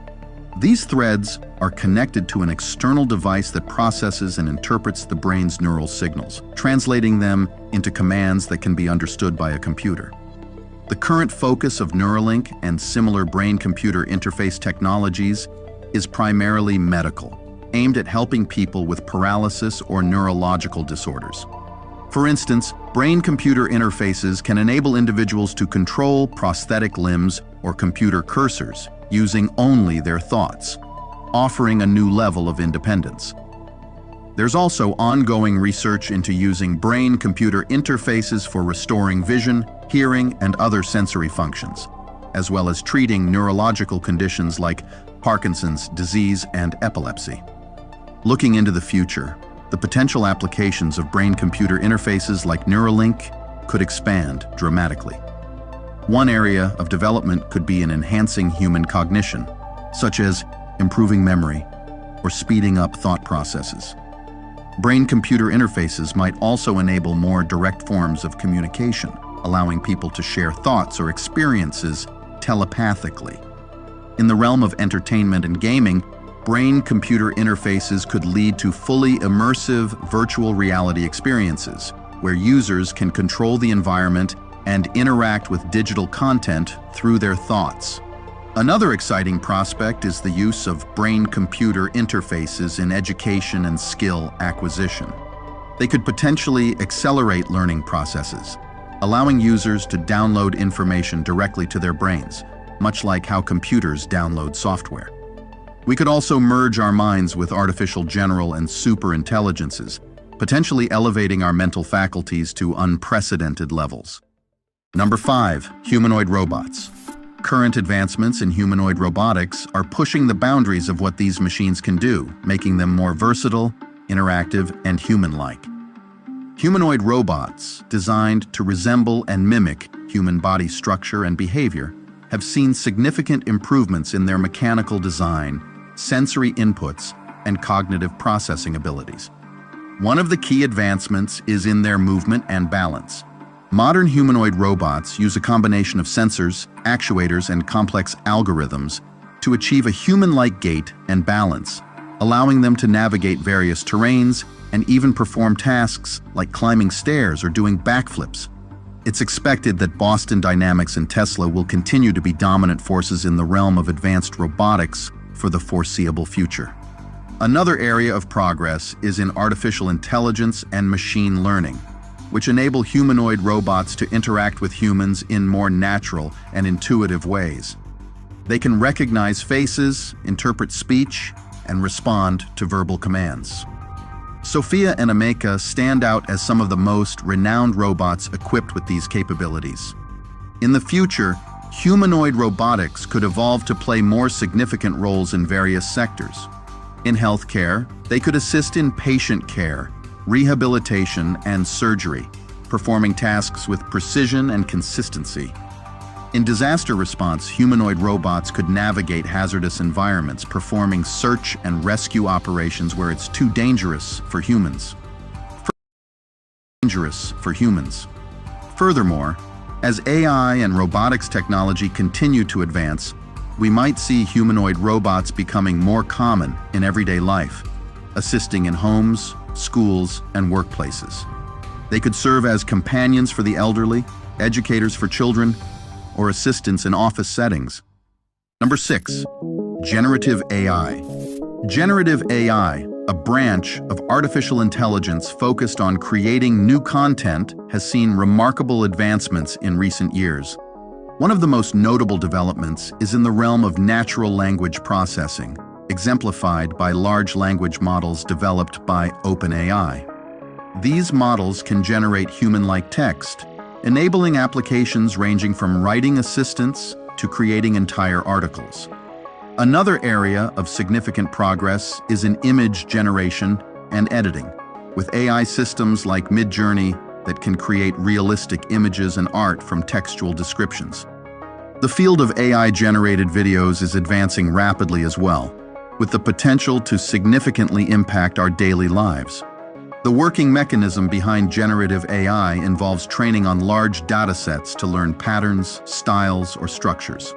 These threads are connected to an external device that processes and interprets the brain's neural signals, translating them into commands that can be understood by a computer. The current focus of Neuralink and similar brain-computer interface technologies is primarily medical, aimed at helping people with paralysis or neurological disorders. For instance, brain-computer interfaces can enable individuals to control prosthetic limbs or computer cursors using only their thoughts, offering a new level of independence. There's also ongoing research into using brain-computer interfaces for restoring vision, hearing, and other sensory functions, as well as treating neurological conditions like Parkinson's disease and epilepsy. Looking into the future, the potential applications of brain-computer interfaces like Neuralink could expand dramatically. One area of development could be in enhancing human cognition, such as improving memory or speeding up thought processes. Brain-computer interfaces might also enable more direct forms of communication, allowing people to share thoughts or experiences telepathically. In the realm of entertainment and gaming, brain-computer interfaces could lead to fully immersive virtual reality experiences, where users can control the environment and interact with digital content through their thoughts. Another exciting prospect is the use of brain-computer interfaces in education and skill acquisition. They could potentially accelerate learning processes, allowing users to download information directly to their brains, much like how computers download software. We could also merge our minds with artificial general and super intelligences, potentially elevating our mental faculties to unprecedented levels. Number 5, humanoid robots. Current advancements in humanoid robotics are pushing the boundaries of what these machines can do, making them more versatile, interactive, and human-like. Humanoid robots, designed to resemble and mimic human body structure and behavior, have seen significant improvements in their mechanical design, sensory inputs, and cognitive processing abilities. One of the key advancements is in their movement and balance. Modern humanoid robots use a combination of sensors, actuators, and complex algorithms to achieve a human-like gait and balance, allowing them to navigate various terrains and even perform tasks like climbing stairs or doing backflips. It's expected that Boston Dynamics and Tesla will continue to be dominant forces in the realm of advanced robotics for the foreseeable future. Another area of progress is in artificial intelligence and machine learning, which enable humanoid robots to interact with humans in more natural and intuitive ways. They can recognize faces, interpret speech, and respond to verbal commands. Sophia and Ameka stand out as some of the most renowned robots equipped with these capabilities. In the future, humanoid robotics could evolve to play more significant roles in various sectors. In healthcare, they could assist in patient care, rehabilitation, and surgery, performing tasks with precision and consistency. In disaster response, humanoid robots could navigate hazardous environments, performing search and rescue operations where it's too dangerous for humans. Furthermore, as AI and robotics technology continue to advance, we might see humanoid robots becoming more common in everyday life, assisting in homes, schools, and workplaces. They could serve as companions for the elderly, educators for children, or assistants in office settings. Number 6, generative AI. Generative AI, a branch of artificial intelligence focused on creating new content, has seen remarkable advancements in recent years. One of the most notable developments is in the realm of natural language processing, exemplified by large language models developed by OpenAI. These models can generate human-like text, enabling applications ranging from writing assistants to creating entire articles. Another area of significant progress is in image generation and editing, with AI systems like Midjourney that can create realistic images and art from textual descriptions. The field of AI-generated videos is advancing rapidly as well, with the potential to significantly impact our daily lives. The working mechanism behind generative AI involves training on large datasets to learn patterns, styles, or structures.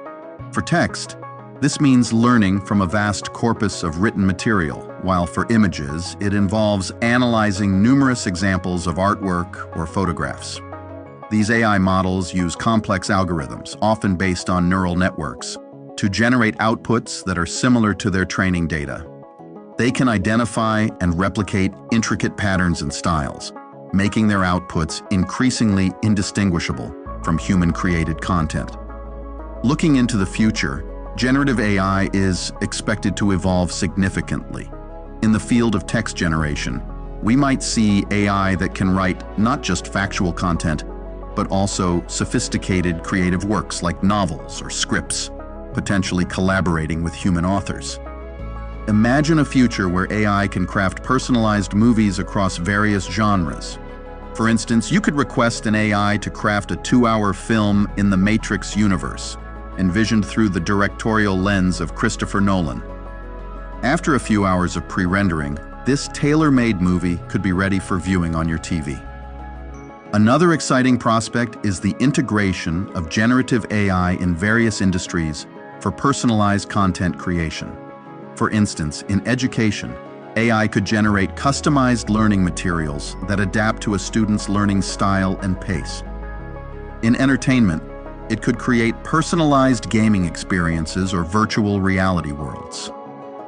For text, this means learning from a vast corpus of written material, while for images, it involves analyzing numerous examples of artwork or photographs. These AI models use complex algorithms, often based on neural networks, to generate outputs that are similar to their training data. They can identify and replicate intricate patterns and styles, making their outputs increasingly indistinguishable from human-created content. Looking into the future, generative AI is expected to evolve significantly. In the field of text generation, we might see AI that can write not just factual content, but also sophisticated creative works like novels or scripts, potentially collaborating with human authors. Imagine a future where AI can craft personalized movies across various genres. For instance, you could request an AI to craft a 2-hour film in the Matrix universe, envisioned through the directorial lens of Christopher Nolan. After a few hours of pre-rendering, this tailor-made movie could be ready for viewing on your TV. Another exciting prospect is the integration of generative AI in various industries for personalized content creation. For instance, in education, AI could generate customized learning materials that adapt to a student's learning style and pace. In entertainment, it could create personalized gaming experiences or virtual reality worlds.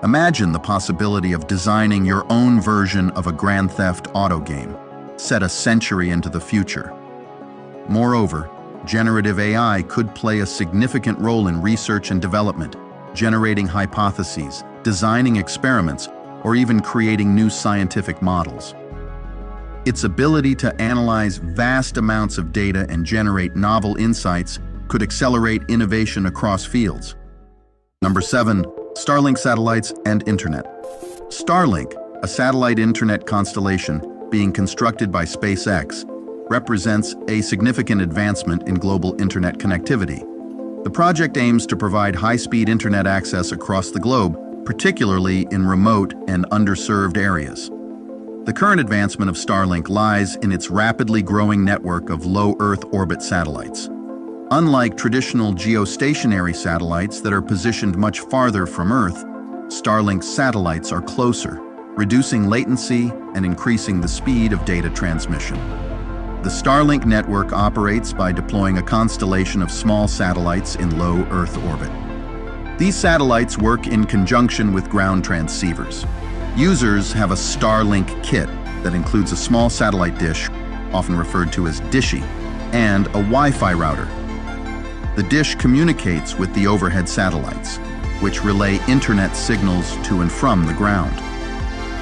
Imagine the possibility of designing your own version of a Grand Theft Auto game, set a century into the future. Moreover, generative AI could play a significant role in research and development, generating hypotheses, designing experiments, or even creating new scientific models. Its ability to analyze vast amounts of data and generate novel insights could accelerate innovation across fields. Number 7, Starlink satellites and internet. Starlink, a satellite internet constellation being constructed by SpaceX, represents a significant advancement in global internet connectivity. The project aims to provide high-speed internet access across the globe, particularly in remote and underserved areas. The current advancement of Starlink lies in its rapidly growing network of low Earth orbit satellites. Unlike traditional geostationary satellites that are positioned much farther from Earth, Starlink's satellites are closer, reducing latency and increasing the speed of data transmission. The Starlink network operates by deploying a constellation of small satellites in low Earth orbit. These satellites work in conjunction with ground transceivers. Users have a Starlink kit that includes a small satellite dish, often referred to as Dishy, and a Wi-Fi router. The dish communicates with the overhead satellites, which relay internet signals to and from the ground.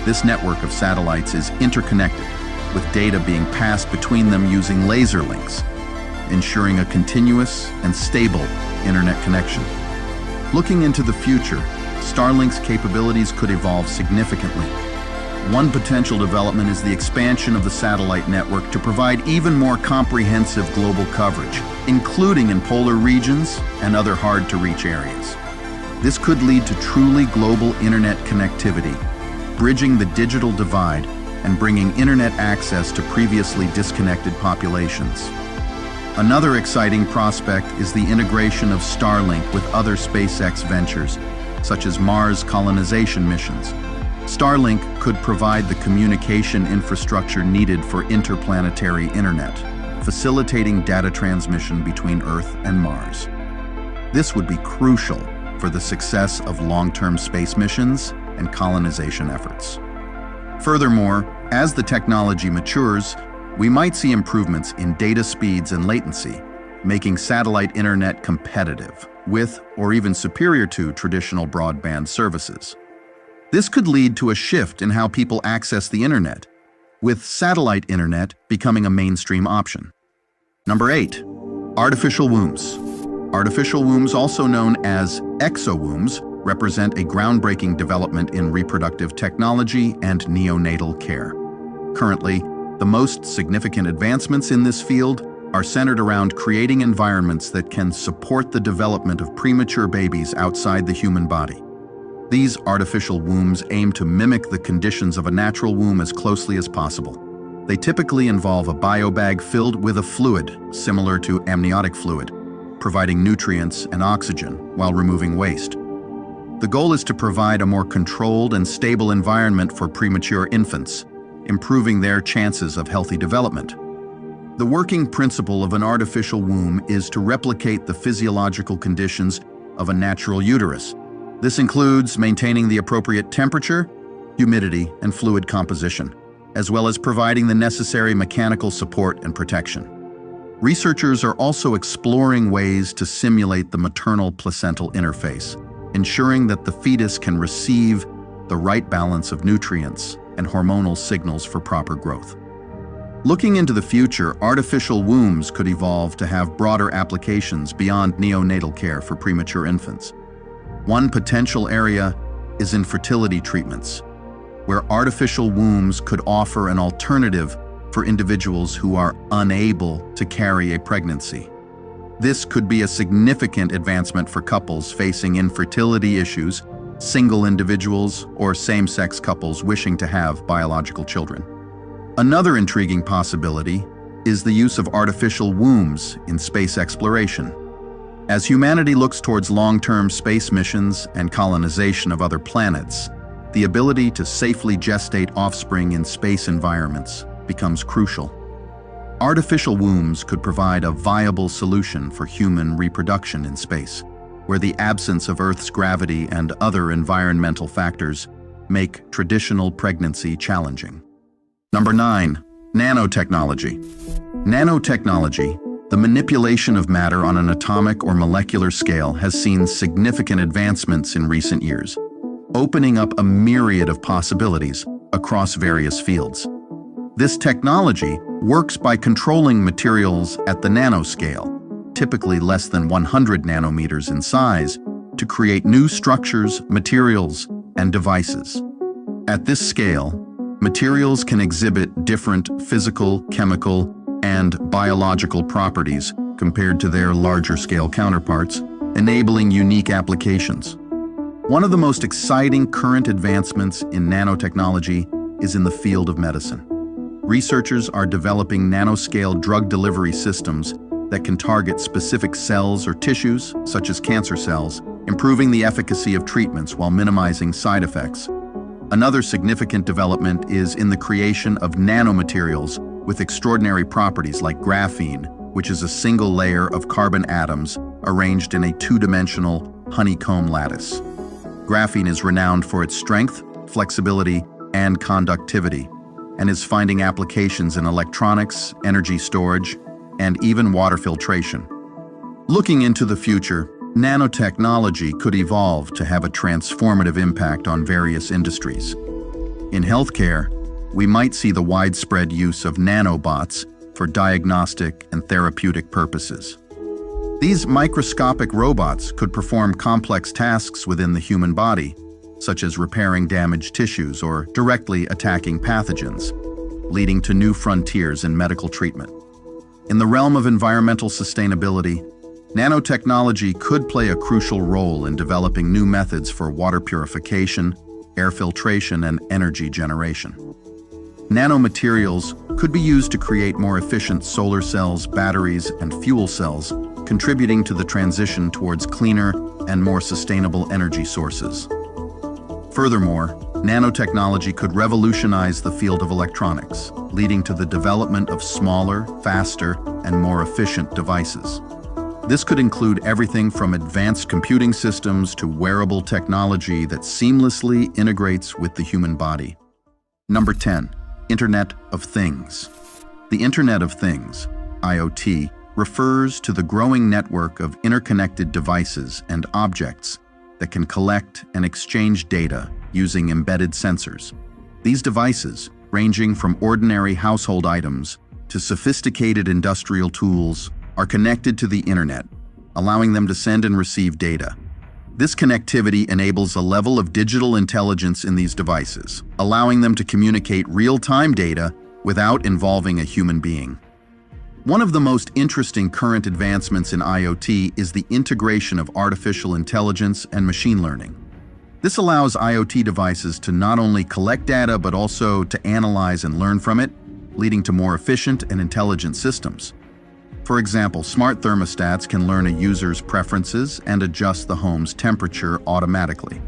This network of satellites is interconnected, with data being passed between them using laser links, ensuring a continuous and stable internet connection. Looking into the future, Starlink's capabilities could evolve significantly. One potential development is the expansion of the satellite network to provide even more comprehensive global coverage, including in polar regions and other hard-to-reach areas. This could lead to truly global internet connectivity, bridging the digital divide and bringing internet access to previously disconnected populations. Another exciting prospect is the integration of Starlink with other SpaceX ventures, such as Mars colonization missions. Starlink could provide the communication infrastructure needed for interplanetary internet, facilitating data transmission between Earth and Mars. This would be crucial for the success of long-term space missions and colonization efforts. Furthermore, as the technology matures, we might see improvements in data speeds and latency, making satellite internet competitive with or even superior to traditional broadband services. This could lead to a shift in how people access the internet, with satellite internet becoming a mainstream option. Number 8, artificial wombs. Artificial wombs, also known as exowombs, represent a groundbreaking development in reproductive technology and neonatal care. Currently, the most significant advancements in this field are centered around creating environments that can support the development of premature babies outside the human body. These artificial wombs aim to mimic the conditions of a natural womb as closely as possible. They typically involve a biobag filled with a fluid similar to amniotic fluid, providing nutrients and oxygen while removing waste. The goal is to provide a more controlled and stable environment for premature infants, improving their chances of healthy development. The working principle of an artificial womb is to replicate the physiological conditions of a natural uterus. This includes maintaining the appropriate temperature, humidity, and fluid composition, as well as providing the necessary mechanical support and protection. Researchers are also exploring ways to simulate the maternal placental interface, ensuring that the fetus can receive the right balance of nutrients and hormonal signals for proper growth. Looking into the future, artificial wombs could evolve to have broader applications beyond neonatal care for premature infants. One potential area is infertility treatments, where artificial wombs could offer an alternative for individuals who are unable to carry a pregnancy. This could be a significant advancement for couples facing infertility issues, single individuals, or same-sex couples wishing to have biological children. Another intriguing possibility is the use of artificial wombs in space exploration. As humanity looks towards long-term space missions and colonization of other planets, the ability to safely gestate offspring in space environments becomes crucial. Artificial wombs could provide a viable solution for human reproduction in space, where the absence of Earth's gravity and other environmental factors make traditional pregnancy challenging. Number 9. Nanotechnology. Nanotechnology, the manipulation of matter on an atomic or molecular scale, has seen significant advancements in recent years, opening up a myriad of possibilities across various fields. This technology works by controlling materials at the nanoscale, typically less than 100 nanometers in size, to create new structures, materials, and devices. At this scale, materials can exhibit different physical, chemical, and biological properties compared to their larger-scale counterparts, enabling unique applications. One of the most exciting current advancements in nanotechnology is in the field of medicine. Researchers are developing nanoscale drug delivery systems that can target specific cells or tissues, such as cancer cells, improving the efficacy of treatments while minimizing side effects. Another significant development is in the creation of nanomaterials with extraordinary properties like graphene, which is a single layer of carbon atoms arranged in a two-dimensional honeycomb lattice. Graphene is renowned for its strength, flexibility, and conductivity, and is finding applications in electronics, energy storage, and even water filtration. Looking into the future, nanotechnology could evolve to have a transformative impact on various industries. In healthcare, we might see the widespread use of nanobots for diagnostic and therapeutic purposes. These microscopic robots could perform complex tasks within the human body, such as repairing damaged tissues or directly attacking pathogens, leading to new frontiers in medical treatment. In the realm of environmental sustainability, nanotechnology could play a crucial role in developing new methods for water purification, air filtration, and energy generation. Nanomaterials could be used to create more efficient solar cells, batteries, and fuel cells, contributing to the transition towards cleaner and more sustainable energy sources. Furthermore, nanotechnology could revolutionize the field of electronics, leading to the development of smaller, faster, and more efficient devices. This could include everything from advanced computing systems to wearable technology that seamlessly integrates with the human body. Number 10. Internet of Things. The Internet of Things, IoT, refers to the growing network of interconnected devices and objects that can collect and exchange data using embedded sensors. These devices, ranging from ordinary household items to sophisticated industrial tools, are connected to the internet, allowing them to send and receive data. This connectivity enables a level of digital intelligence in these devices, allowing them to communicate real-time data without involving a human being. One of the most interesting current advancements in IoT is the integration of artificial intelligence and machine learning. This allows IoT devices to not only collect data but also to analyze and learn from it, leading to more efficient and intelligent systems. For example, smart thermostats can learn a user's preferences and adjust the home's temperature automatically.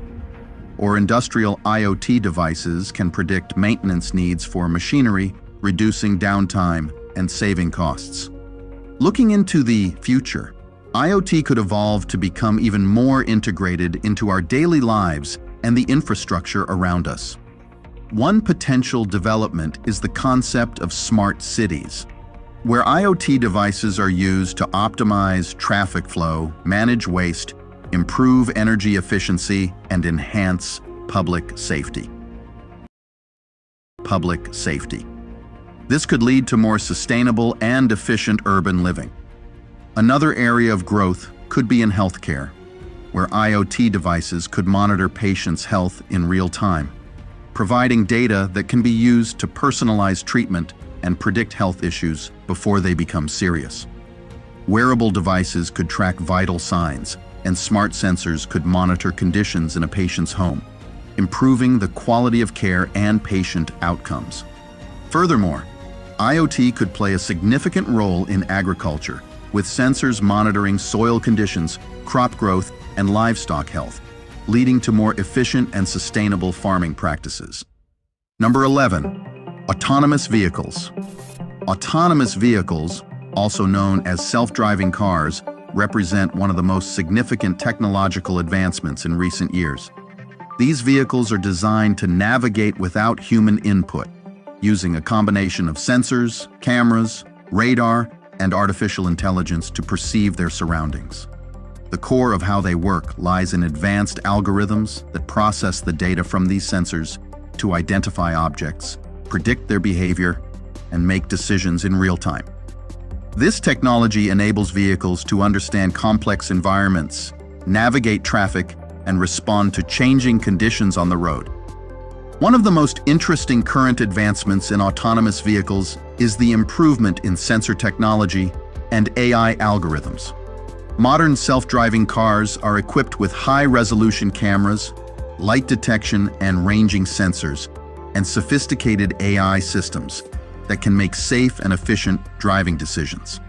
Or industrial IoT devices can predict maintenance needs for machinery, reducing downtime and saving costs. Looking into the future, IoT could evolve to become even more integrated into our daily lives and the infrastructure around us. One potential development is the concept of smart cities, where IoT devices are used to optimize traffic flow, manage waste, improve energy efficiency, and enhance public safety. Public safety. This could lead to more sustainable and efficient urban living. Another area of growth could be in healthcare, where IoT devices could monitor patients' health in real time, providing data that can be used to personalize treatment and predict health issues before they become serious. Wearable devices could track vital signs, and smart sensors could monitor conditions in a patient's home, improving the quality of care and patient outcomes. Furthermore, IoT could play a significant role in agriculture, with sensors monitoring soil conditions, crop growth, and livestock health, leading to more efficient and sustainable farming practices. Number 11. Autonomous vehicles. Autonomous vehicles, also known as self-driving cars, represent one of the most significant technological advancements in recent years. These vehicles are designed to navigate without human input, using a combination of sensors, cameras, radar, and artificial intelligence to perceive their surroundings. The core of how they work lies in advanced algorithms that process the data from these sensors to identify objects, predict their behavior, and make decisions in real time. This technology enables vehicles to understand complex environments, navigate traffic, and respond to changing conditions on the road. One of the most interesting current advancements in autonomous vehicles is the improvement in sensor technology and AI algorithms. Modern self-driving cars are equipped with high-resolution cameras, light detection and ranging sensors, and sophisticated AI systems that can make safe and efficient driving decisions.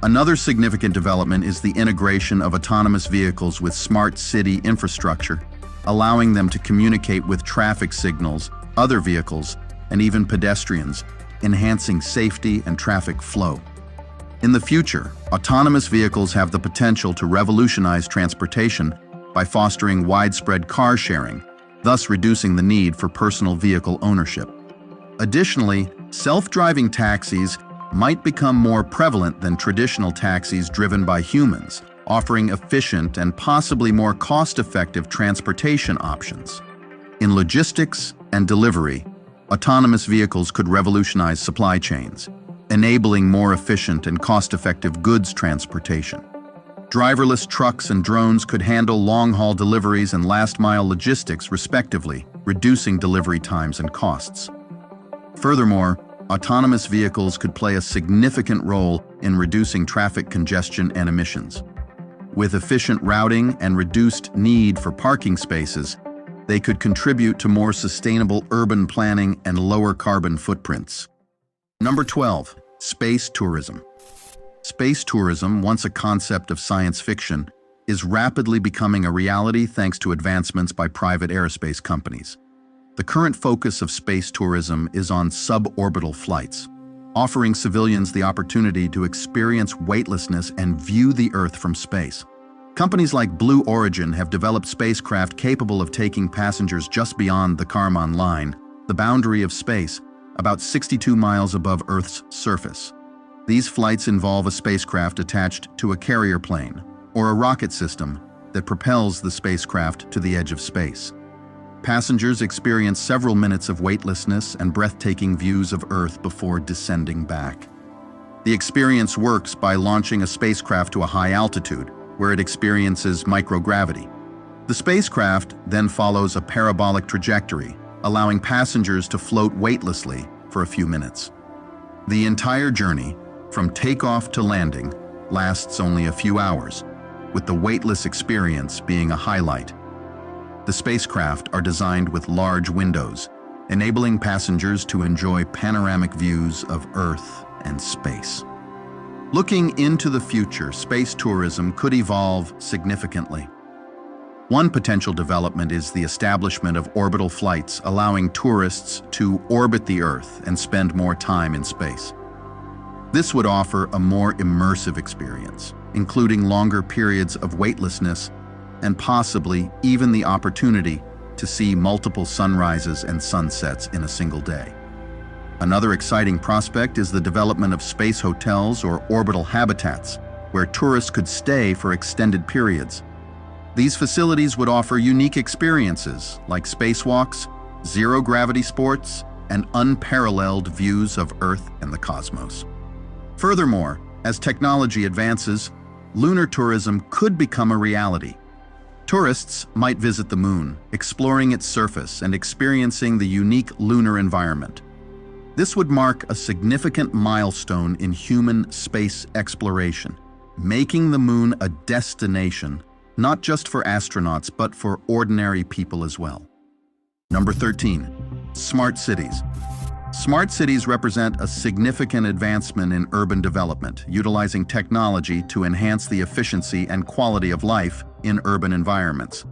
Another significant development is the integration of autonomous vehicles with smart city infrastructure, allowing them to communicate with traffic signals, other vehicles, and even pedestrians, enhancing safety and traffic flow. In the future, autonomous vehicles have the potential to revolutionize transportation by fostering widespread car sharing, thus reducing the need for personal vehicle ownership. Additionally, self-driving taxis might become more prevalent than traditional taxis driven by humans, offering efficient and possibly more cost-effective transportation options. In logistics and delivery, autonomous vehicles could revolutionize supply chains, enabling more efficient and cost-effective goods transportation. Driverless trucks and drones could handle long-haul deliveries and last-mile logistics respectively, reducing delivery times and costs. Furthermore, autonomous vehicles could play a significant role in reducing traffic congestion and emissions. With efficient routing and reduced need for parking spaces, they could contribute to more sustainable urban planning and lower carbon footprints. Number 12, space tourism. Space tourism, once a concept of science fiction, is rapidly becoming a reality thanks to advancements by private aerospace companies. The current focus of space tourism is on suborbital flights, offering civilians the opportunity to experience weightlessness and view the Earth from space. Companies like Blue Origin have developed spacecraft capable of taking passengers just beyond the Kármán line, the boundary of space, about 62 miles above Earth's surface. These flights involve a spacecraft attached to a carrier plane or a rocket system that propels the spacecraft to the edge of space. Passengers experience several minutes of weightlessness and breathtaking views of Earth before descending back. The experience works by launching a spacecraft to a high altitude, where it experiences microgravity. The spacecraft then follows a parabolic trajectory, allowing passengers to float weightlessly for a few minutes. The entire journey, from takeoff to landing, lasts only a few hours, with the weightless experience being a highlight. The spacecraft are designed with large windows, enabling passengers to enjoy panoramic views of Earth and space. Looking into the future, space tourism could evolve significantly. One potential development is the establishment of orbital flights, allowing tourists to orbit the Earth and spend more time in space. This would offer a more immersive experience, including longer periods of weightlessness and possibly even the opportunity to see multiple sunrises and sunsets in a single day. Another exciting prospect is the development of space hotels or orbital habitats, where tourists could stay for extended periods. These facilities would offer unique experiences like spacewalks, zero-gravity sports, and unparalleled views of Earth and the cosmos. Furthermore, as technology advances, lunar tourism could become a reality. Tourists might visit the moon, exploring its surface and experiencing the unique lunar environment. This would mark a significant milestone in human space exploration, making the moon a destination not just for astronauts but for ordinary people as well. Number 13, smart cities. Smart cities represent a significant advancement in urban development, utilizing technology to enhance the efficiency and quality of life in urban environments.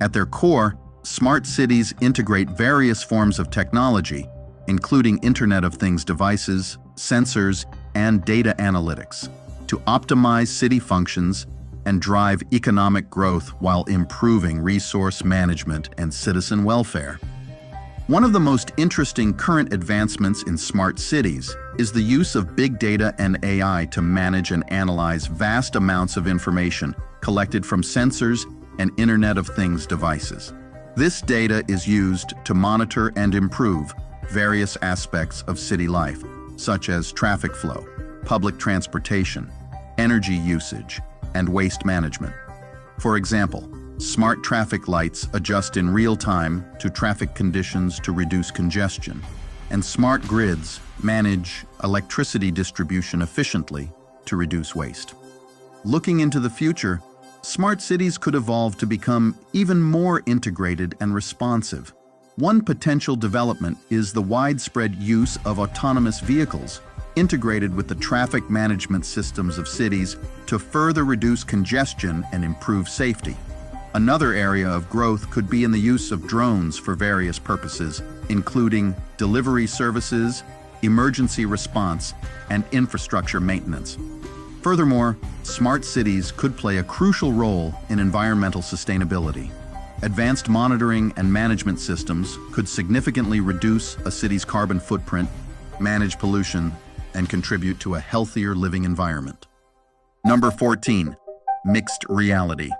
At their core, smart cities integrate various forms of technology, including Internet of Things devices, sensors, and data analytics, to optimize city functions and drive economic growth while improving resource management and citizen welfare. One of the most interesting current advancements in smart cities is the use of big data and AI to manage and analyze vast amounts of information collected from sensors and Internet of Things devices. This data is used to monitor and improve various aspects of city life, such as traffic flow, public transportation, energy usage, and waste management. For example, smart traffic lights adjust in real time to traffic conditions to reduce congestion, and smart grids manage electricity distribution efficiently to reduce waste. Looking into the future, smart cities could evolve to become even more integrated and responsive. One potential development is the widespread use of autonomous vehicles integrated with the traffic management systems of cities to further reduce congestion and improve safety. Another area of growth could be in the use of drones for various purposes, including delivery services, emergency response, and infrastructure maintenance. Furthermore, smart cities could play a crucial role in environmental sustainability. Advanced monitoring and management systems could significantly reduce a city's carbon footprint, manage pollution, and contribute to a healthier living environment. Number 14, mixed reality.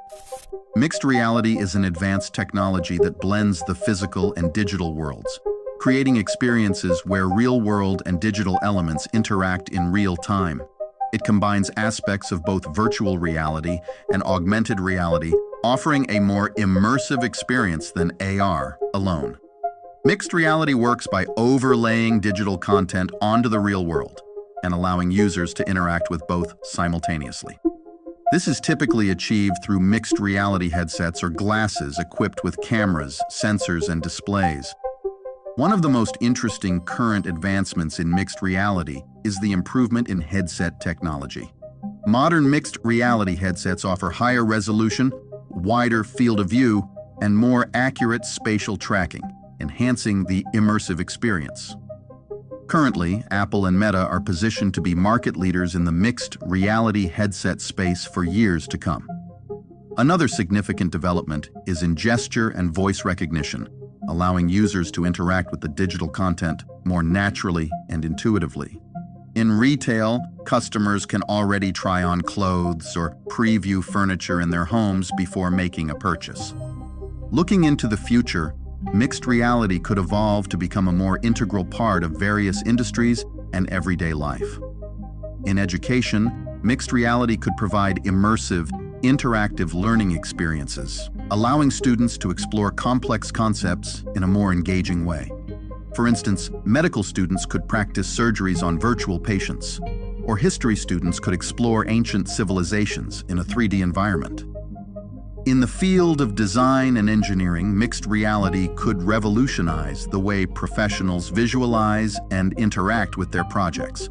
Mixed reality is an advanced technology that blends the physical and digital worlds, creating experiences where real-world and digital elements interact in real time. It combines aspects of both virtual reality and augmented reality, offering a more immersive experience than AR alone. Mixed reality works by overlaying digital content onto the real world and allowing users to interact with both simultaneously. This is typically achieved through mixed reality headsets or glasses equipped with cameras, sensors, and displays. One of the most interesting current advancements in mixed reality is the improvement in headset technology. Modern mixed reality headsets offer higher resolution, wider field of view, and more accurate spatial tracking, enhancing the immersive experience. Currently, Apple and Meta are positioned to be market leaders in the mixed reality headset space for years to come. Another significant development is in gesture and voice recognition, allowing users to interact with the digital content more naturally and intuitively. In retail, customers can already try on clothes or preview furniture in their homes before making a purchase. Looking into the future, mixed reality could evolve to become a more integral part of various industries and everyday life. In education, mixed reality could provide immersive, interactive learning experiences, allowing students to explore complex concepts in a more engaging way. For instance, medical students could practice surgeries on virtual patients, or history students could explore ancient civilizations in a 3D environment. In the field of design and engineering, mixed reality could revolutionize the way professionals visualize and interact with their projects.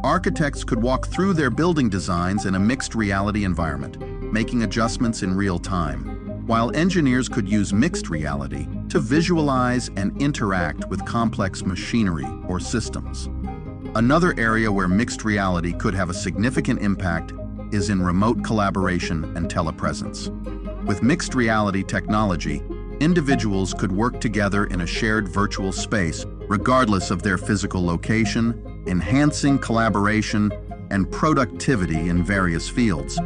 Architects could walk through their building designs in a mixed reality environment, making adjustments in real time, while engineers could use mixed reality to visualize and interact with complex machinery or systems. Another area where mixed reality could have a significant impact is in remote collaboration and telepresence. With mixed reality technology, individuals could work together in a shared virtual space, regardless of their physical location, enhancing collaboration and productivity in various fields.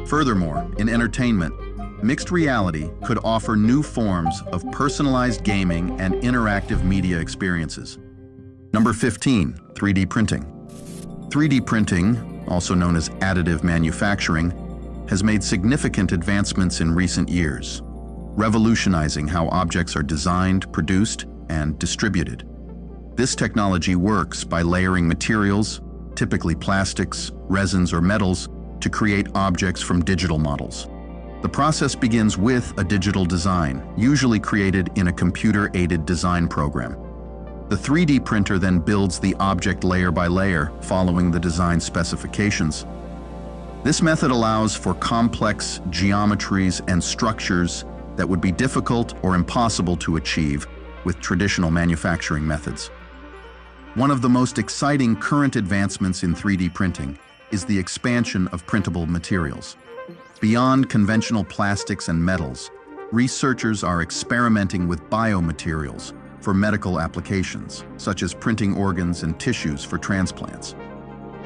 Furthermore, in entertainment, mixed reality could offer new forms of personalized gaming and interactive media experiences. Number 15, 3D printing. 3D printing, also known as additive manufacturing, has made significant advancements in recent years, revolutionizing how objects are designed, produced, and distributed. This technology works by layering materials, typically plastics, resins, or metals, to create objects from digital models. The process begins with a digital design, usually created in a computer-aided design program. The 3D printer then builds the object layer by layer, following the design specifications. This method allows for complex geometries and structures that would be difficult or impossible to achieve with traditional manufacturing methods. One of the most exciting current advancements in 3D printing is the expansion of printable materials. Beyond conventional plastics and metals, researchers are experimenting with biomaterials for medical applications, such as printing organs and tissues for transplants.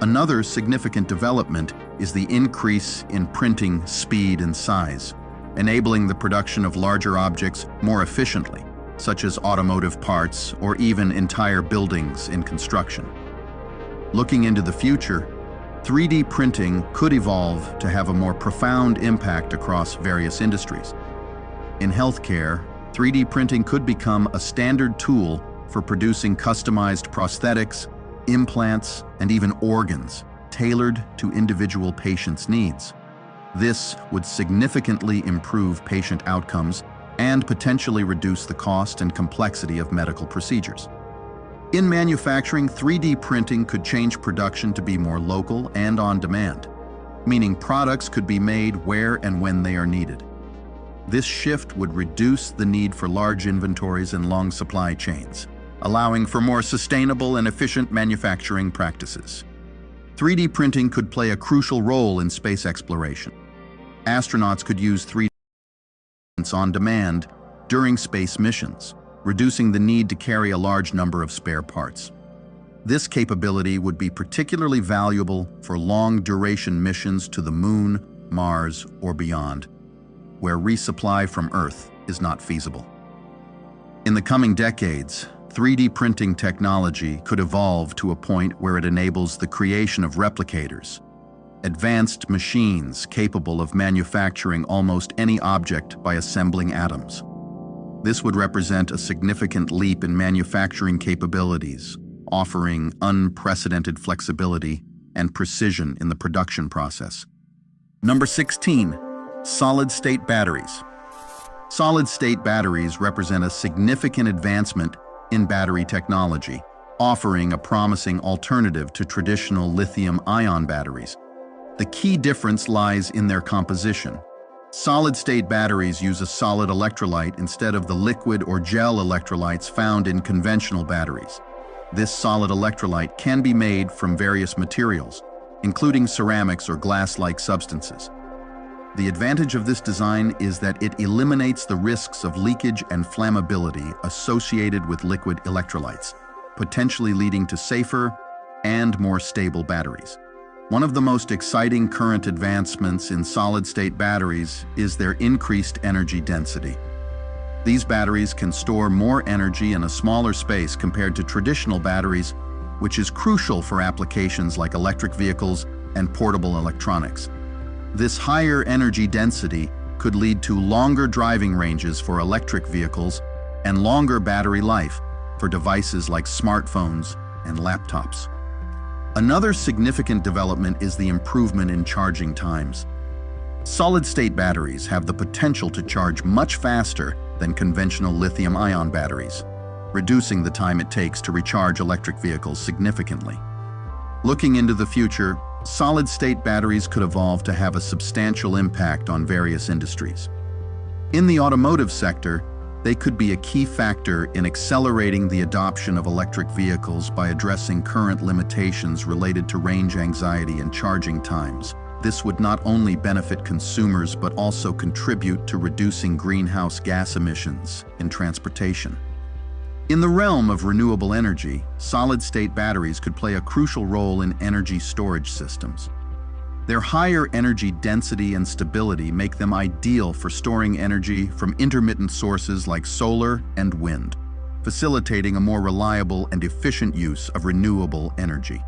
Another significant development is the increase in printing speed and size, enabling the production of larger objects more efficiently, such as automotive parts or even entire buildings in construction. Looking into the future, 3D printing could evolve to have a more profound impact across various industries. In healthcare, 3D printing could become a standard tool for producing customized prosthetics, implants, and even organs tailored to individual patients' needs. This would significantly improve patient outcomes and potentially reduce the cost and complexity of medical procedures. In manufacturing, 3D printing could change production to be more local and on demand, meaning products could be made where and when they are needed. This shift would reduce the need for large inventories and long supply chains, allowing for more sustainable and efficient manufacturing practices. 3D printing could play a crucial role in space exploration. Astronauts could use 3D prints on demand during space missions, reducing the need to carry a large number of spare parts. This capability would be particularly valuable for long-duration missions to the Moon, Mars, or beyond, where resupply from Earth is not feasible. In the coming decades, 3D printing technology could evolve to a point where it enables the creation of replicators, advanced machines capable of manufacturing almost any object by assembling atoms. This would represent a significant leap in manufacturing capabilities, offering unprecedented flexibility and precision in the production process. Number 16, solid-state batteries. Solid-state batteries represent a significant advancement in battery technology, offering a promising alternative to traditional lithium-ion batteries. The key difference lies in their composition. Solid-state batteries use a solid electrolyte instead of the liquid or gel electrolytes found in conventional batteries. This solid electrolyte can be made from various materials, including ceramics or glass-like substances. The advantage of this design is that it eliminates the risks of leakage and flammability associated with liquid electrolytes, potentially leading to safer and more stable batteries. One of the most exciting current advancements in solid-state batteries is their increased energy density. These batteries can store more energy in a smaller space compared to traditional batteries, which is crucial for applications like electric vehicles and portable electronics. This higher energy density could lead to longer driving ranges for electric vehicles and longer battery life for devices like smartphones and laptops. Another significant development is the improvement in charging times. Solid-state batteries have the potential to charge much faster than conventional lithium-ion batteries, reducing the time it takes to recharge electric vehicles significantly. Looking into the future, solid-state batteries could evolve to have a substantial impact on various industries. In the automotive sector, they could be a key factor in accelerating the adoption of electric vehicles by addressing current limitations related to range anxiety and charging times. This would not only benefit consumers but also contribute to reducing greenhouse gas emissions in transportation. In the realm of renewable energy, solid-state batteries could play a crucial role in energy storage systems. Their higher energy density and stability make them ideal for storing energy from intermittent sources like solar and wind, facilitating a more reliable and efficient use of renewable energy.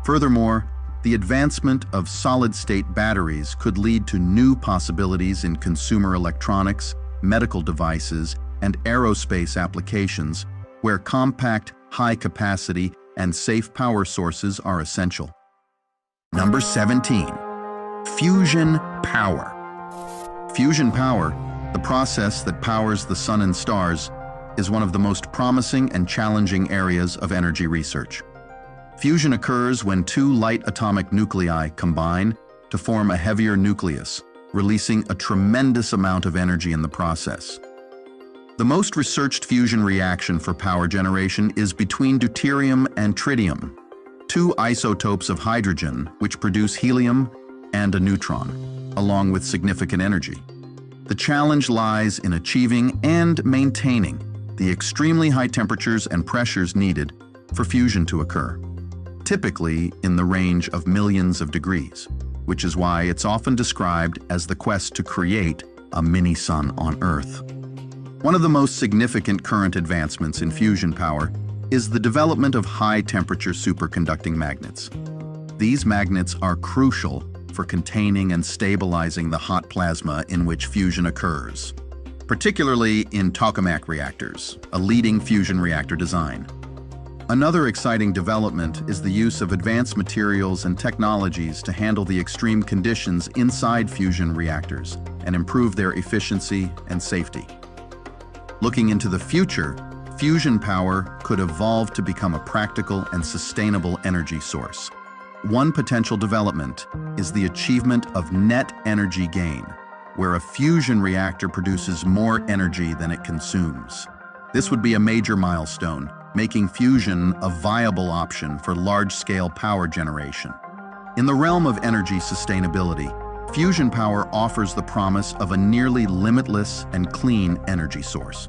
Furthermore, the advancement of solid-state batteries could lead to new possibilities in consumer electronics, medical devices, and aerospace applications, where compact, high-capacity, and safe power sources are essential. Number 17, fusion power. Fusion power, the process that powers the sun and stars, is one of the most promising and challenging areas of energy research. Fusion occurs when two light atomic nuclei combine to form a heavier nucleus, releasing a tremendous amount of energy in the process. The most researched fusion reaction for power generation is between deuterium and tritium, two isotopes of hydrogen which produce helium and a neutron, along with significant energy. The challenge lies in achieving and maintaining the extremely high temperatures and pressures needed for fusion to occur, typically in the range of millions of degrees, which is why it's often described as the quest to create a mini-sun on Earth. One of the most significant current advancements in fusion power is the development of high-temperature superconducting magnets. These magnets are crucial for containing and stabilizing the hot plasma in which fusion occurs, particularly in tokamak reactors, a leading fusion reactor design. Another exciting development is the use of advanced materials and technologies to handle the extreme conditions inside fusion reactors and improve their efficiency and safety. Looking into the future, fusion power could evolve to become a practical and sustainable energy source. One potential development is the achievement of net energy gain, where a fusion reactor produces more energy than it consumes. This would be a major milestone, making fusion a viable option for large-scale power generation. In the realm of energy sustainability, fusion power offers the promise of a nearly limitless and clean energy source.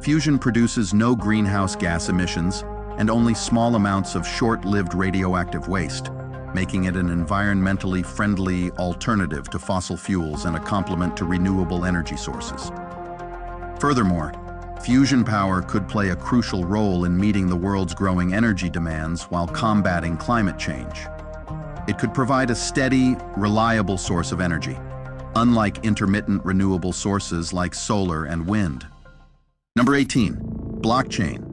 Fusion produces no greenhouse gas emissions and only small amounts of short-lived radioactive waste, making it an environmentally friendly alternative to fossil fuels and a complement to renewable energy sources. Furthermore, fusion power could play a crucial role in meeting the world's growing energy demands while combating climate change. It could provide a steady, reliable source of energy, unlike intermittent renewable sources like solar and wind. Number 18, blockchain.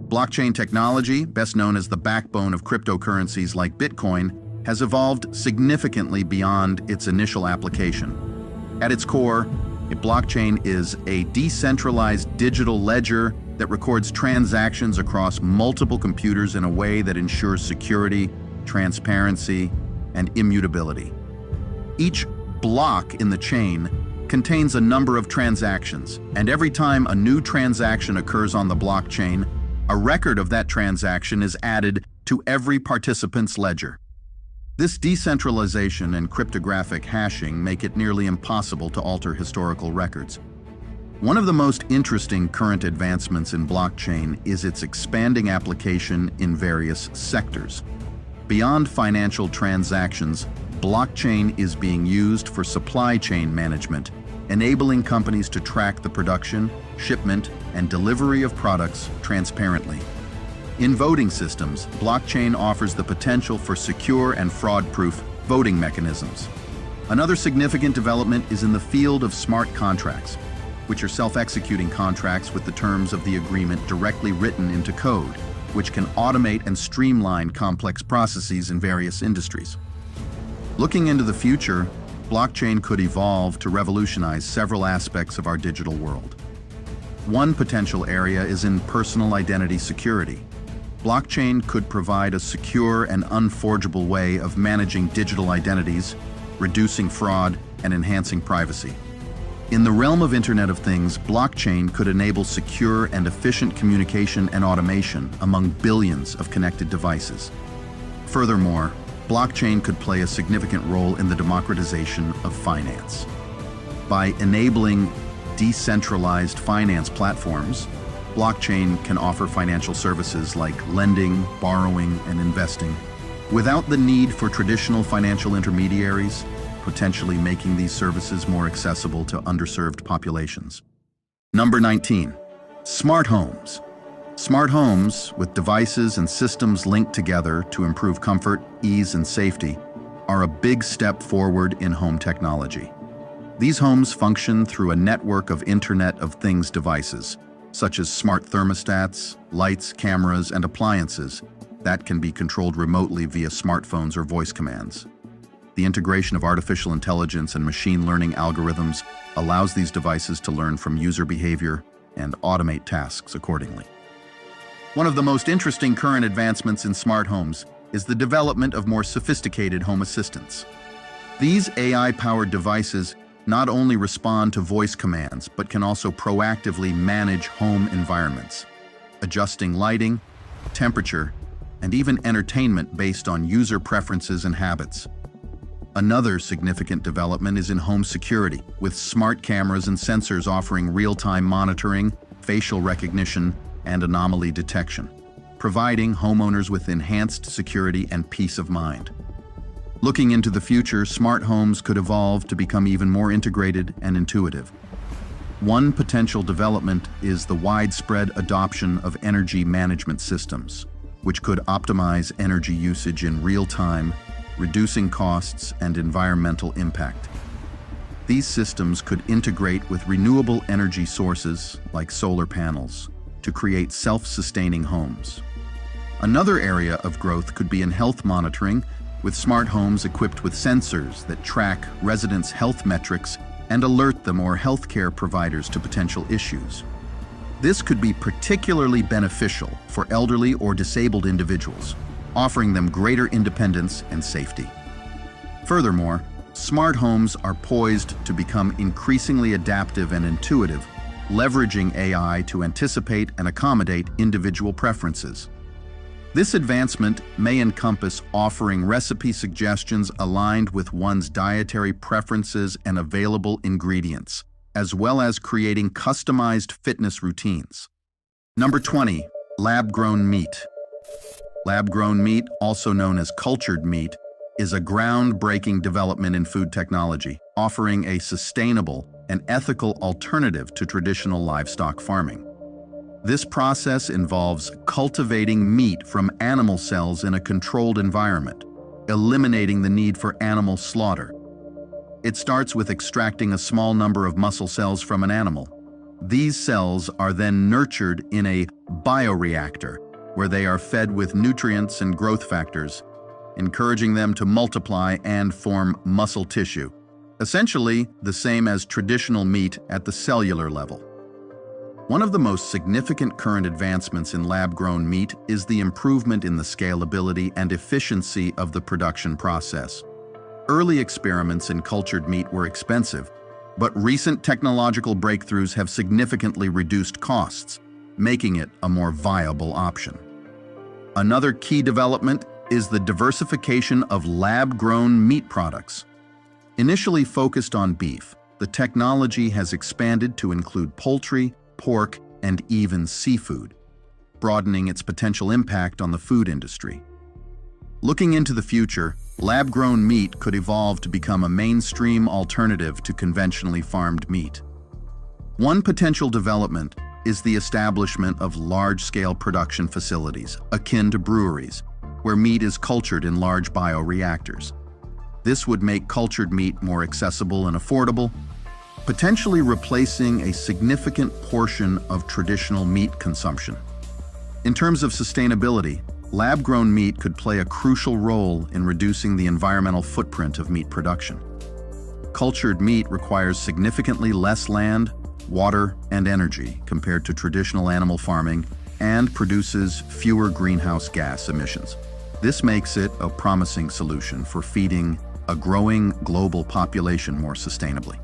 Blockchain technology, best known as the backbone of cryptocurrencies like Bitcoin, has evolved significantly beyond its initial application. At its core, a blockchain is a decentralized digital ledger that records transactions across multiple computers in a way that ensures security, transparency, and immutability. Each block in the chain contains a number of transactions, and every time a new transaction occurs on the blockchain, a record of that transaction is added to every participant's ledger. This decentralization and cryptographic hashing make it nearly impossible to alter historical records. One of the most interesting current advancements in blockchain is its expanding application in various sectors. Beyond financial transactions, blockchain is being used for supply chain management, enabling companies to track the production, shipment, and delivery of products transparently. In voting systems, blockchain offers the potential for secure and fraud-proof voting mechanisms. Another significant development is in the field of smart contracts, which are self-executing contracts with the terms of the agreement directly written into code, which can automate and streamline complex processes in various industries. Looking into the future, blockchain could evolve to revolutionize several aspects of our digital world. One potential area is in personal identity security. Blockchain could provide a secure and unforgeable way of managing digital identities, reducing fraud, and enhancing privacy. In the realm of Internet of Things, blockchain could enable secure and efficient communication and automation among billions of connected devices. Furthermore, blockchain could play a significant role in the democratization of finance. By enabling decentralized finance platforms, blockchain can offer financial services like lending, borrowing, and investing without the need for traditional financial intermediaries, potentially making these services more accessible to underserved populations. Number 19, smart homes. Smart homes, with devices and systems linked together to improve comfort, ease, and safety, are a big step forward in home technology. These homes function through a network of Internet of Things devices, such as smart thermostats, lights, cameras, and appliances that can be controlled remotely via smartphones or voice commands. The integration of artificial intelligence and machine learning algorithms allows these devices to learn from user behavior and automate tasks accordingly. One of the most interesting current advancements in smart homes is the development of more sophisticated home assistants. These AI-powered devices not only respond to voice commands, but can also proactively manage home environments, adjusting lighting, temperature, and even entertainment based on user preferences and habits. Another significant development is in home security, with smart cameras and sensors offering real-time monitoring, facial recognition, and anomaly detection, providing homeowners with enhanced security and peace of mind. Looking into the future, smart homes could evolve to become even more integrated and intuitive. One potential development is the widespread adoption of energy management systems, which could optimize energy usage in real time, reducing costs and environmental impact. These systems could integrate with renewable energy sources like solar panels to create self-sustaining homes. Another area of growth could be in health monitoring, with smart homes equipped with sensors that track residents' health metrics and alert them or healthcare providers to potential issues. This could be particularly beneficial for elderly or disabled individuals, offering them greater independence and safety. Furthermore, smart homes are poised to become increasingly adaptive and intuitive, leveraging AI to anticipate and accommodate individual preferences. This advancement may encompass offering recipe suggestions aligned with one's dietary preferences and available ingredients, as well as creating customized fitness routines. Number 20, lab-grown meat. Lab-grown meat, also known as cultured meat, is a groundbreaking development in food technology, offering a sustainable and ethical alternative to traditional livestock farming. This process involves cultivating meat from animal cells in a controlled environment, eliminating the need for animal slaughter. It starts with extracting a small number of muscle cells from an animal. These cells are then nurtured in a bioreactor, where they are fed with nutrients and growth factors, encouraging them to multiply and form muscle tissue, essentially the same as traditional meat at the cellular level. One of the most significant current advancements in lab-grown meat is the improvement in the scalability and efficiency of the production process. Early experiments in cultured meat were expensive, but recent technological breakthroughs have significantly reduced costs, making it a more viable option. Another key development is the diversification of lab-grown meat products. Initially focused on beef, the technology has expanded to include poultry, pork, and even seafood, broadening its potential impact on the food industry. Looking into the future, lab-grown meat could evolve to become a mainstream alternative to conventionally farmed meat. One potential development is the establishment of large-scale production facilities, akin to breweries, where meat is cultured in large bioreactors. This would make cultured meat more accessible and affordable, potentially replacing a significant portion of traditional meat consumption. In terms of sustainability, lab-grown meat could play a crucial role in reducing the environmental footprint of meat production. Cultured meat requires significantly less land, water, and energy compared to traditional animal farming and produces fewer greenhouse gas emissions. This makes it a promising solution for feeding a growing global population more sustainably.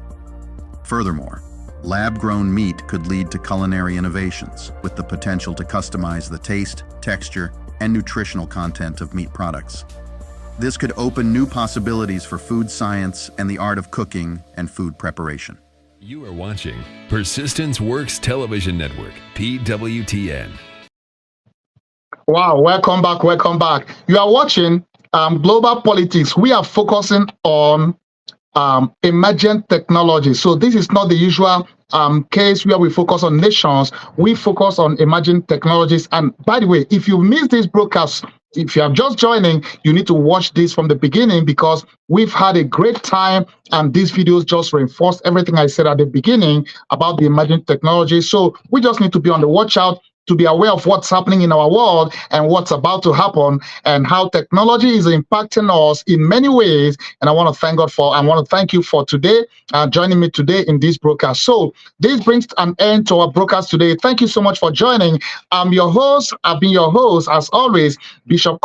Furthermore, lab-grown meat could lead to culinary innovations with the potential to customize the taste, texture, and nutritional content of meat products. This could open new possibilities for food science and the art of cooking and food preparation. You are watching Persistence Works Television Network, PWTN. Wow, welcome back, welcome back. You are watching Global Politics. We are focusing on emergent technology. So this is not the usual case where we focus on nations. We focus on emerging technologies. And by the way, if you missed this broadcast, if you are just joining, you need to watch this from the beginning, because we've had a great time and these videos just reinforce everything I said at the beginning about the emerging technology. So we just need to be on the watch out to be aware of what's happening in our world and what's about to happen and how technology is impacting us in many ways. And I want to thank you for today, joining me today in this broadcast. So this brings an end to our broadcast today. Thank you so much for joining. I'm your host. I've been your host, as always, Bishop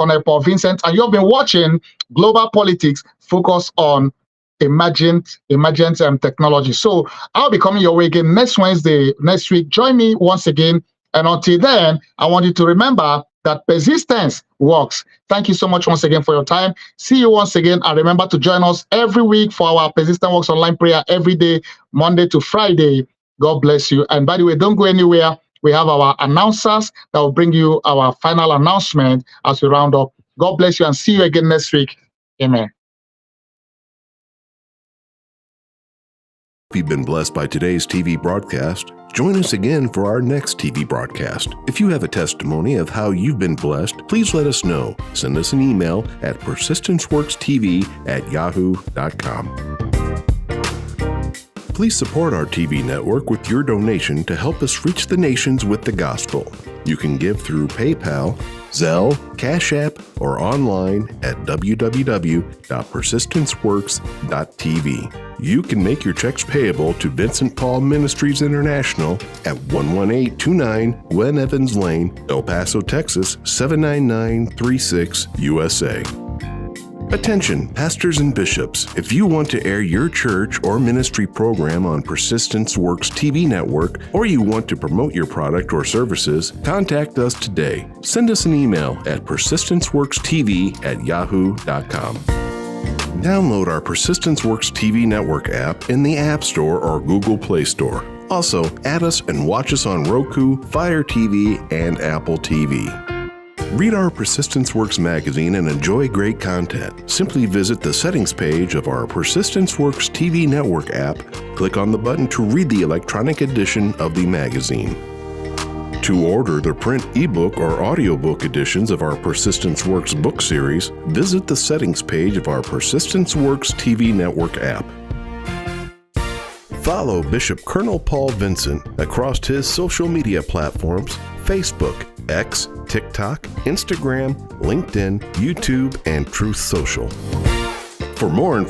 Vincent, and you've been watching Global Politics, focus on emergent technology. So I'll be coming your way again next Wednesday, next week. Join me once again. And until then, I want you to remember that persistence works. Thank you so much once again for your time. See you once again. And remember to join us every week for our Persistent Works online prayer every day, Monday to Friday. God bless you. And by the way, don't go anywhere. We have our announcers that will bring you our final announcement as we round up. God bless you and see you again next week. Amen. If you've been blessed by today's TV broadcast, join us again for our next TV broadcast. If you have a testimony of how you've been blessed, please let us know. Send us an email at persistenceworkstv@yahoo.com. Please support our TV network with your donation to help us reach the nations with the gospel. You can give through PayPal, Zelle, Cash App, or online at www.persistenceworks.tv. You can make your checks payable to Vincent Paul Ministries International at 11829 Gwen Evans Lane, El Paso, Texas 79936, USA. Attention, pastors and bishops. If you want to air your church or ministry program on Persistence Works TV network, or you want to promote your product or services, contact us today. Send us an email at persistenceworkstv@yahoo.com. Download our Persistence Works TV network app in the App Store or Google Play Store. Also, add us and watch us on Roku, Fire TV, and Apple TV. Read our Persistence Works magazine and enjoy great content. Simply visit the settings page of our Persistence Works TV network app. Click on the button to read the electronic edition of the magazine. To order the print, ebook, or audiobook editions of our Persistence Works book series, visit the settings page of our Persistence Works TV network app. Follow Bishop Colonel Paul Vincent across his social media platforms: Facebook, X, TikTok, Instagram, LinkedIn, YouTube, and Truth Social. For more information,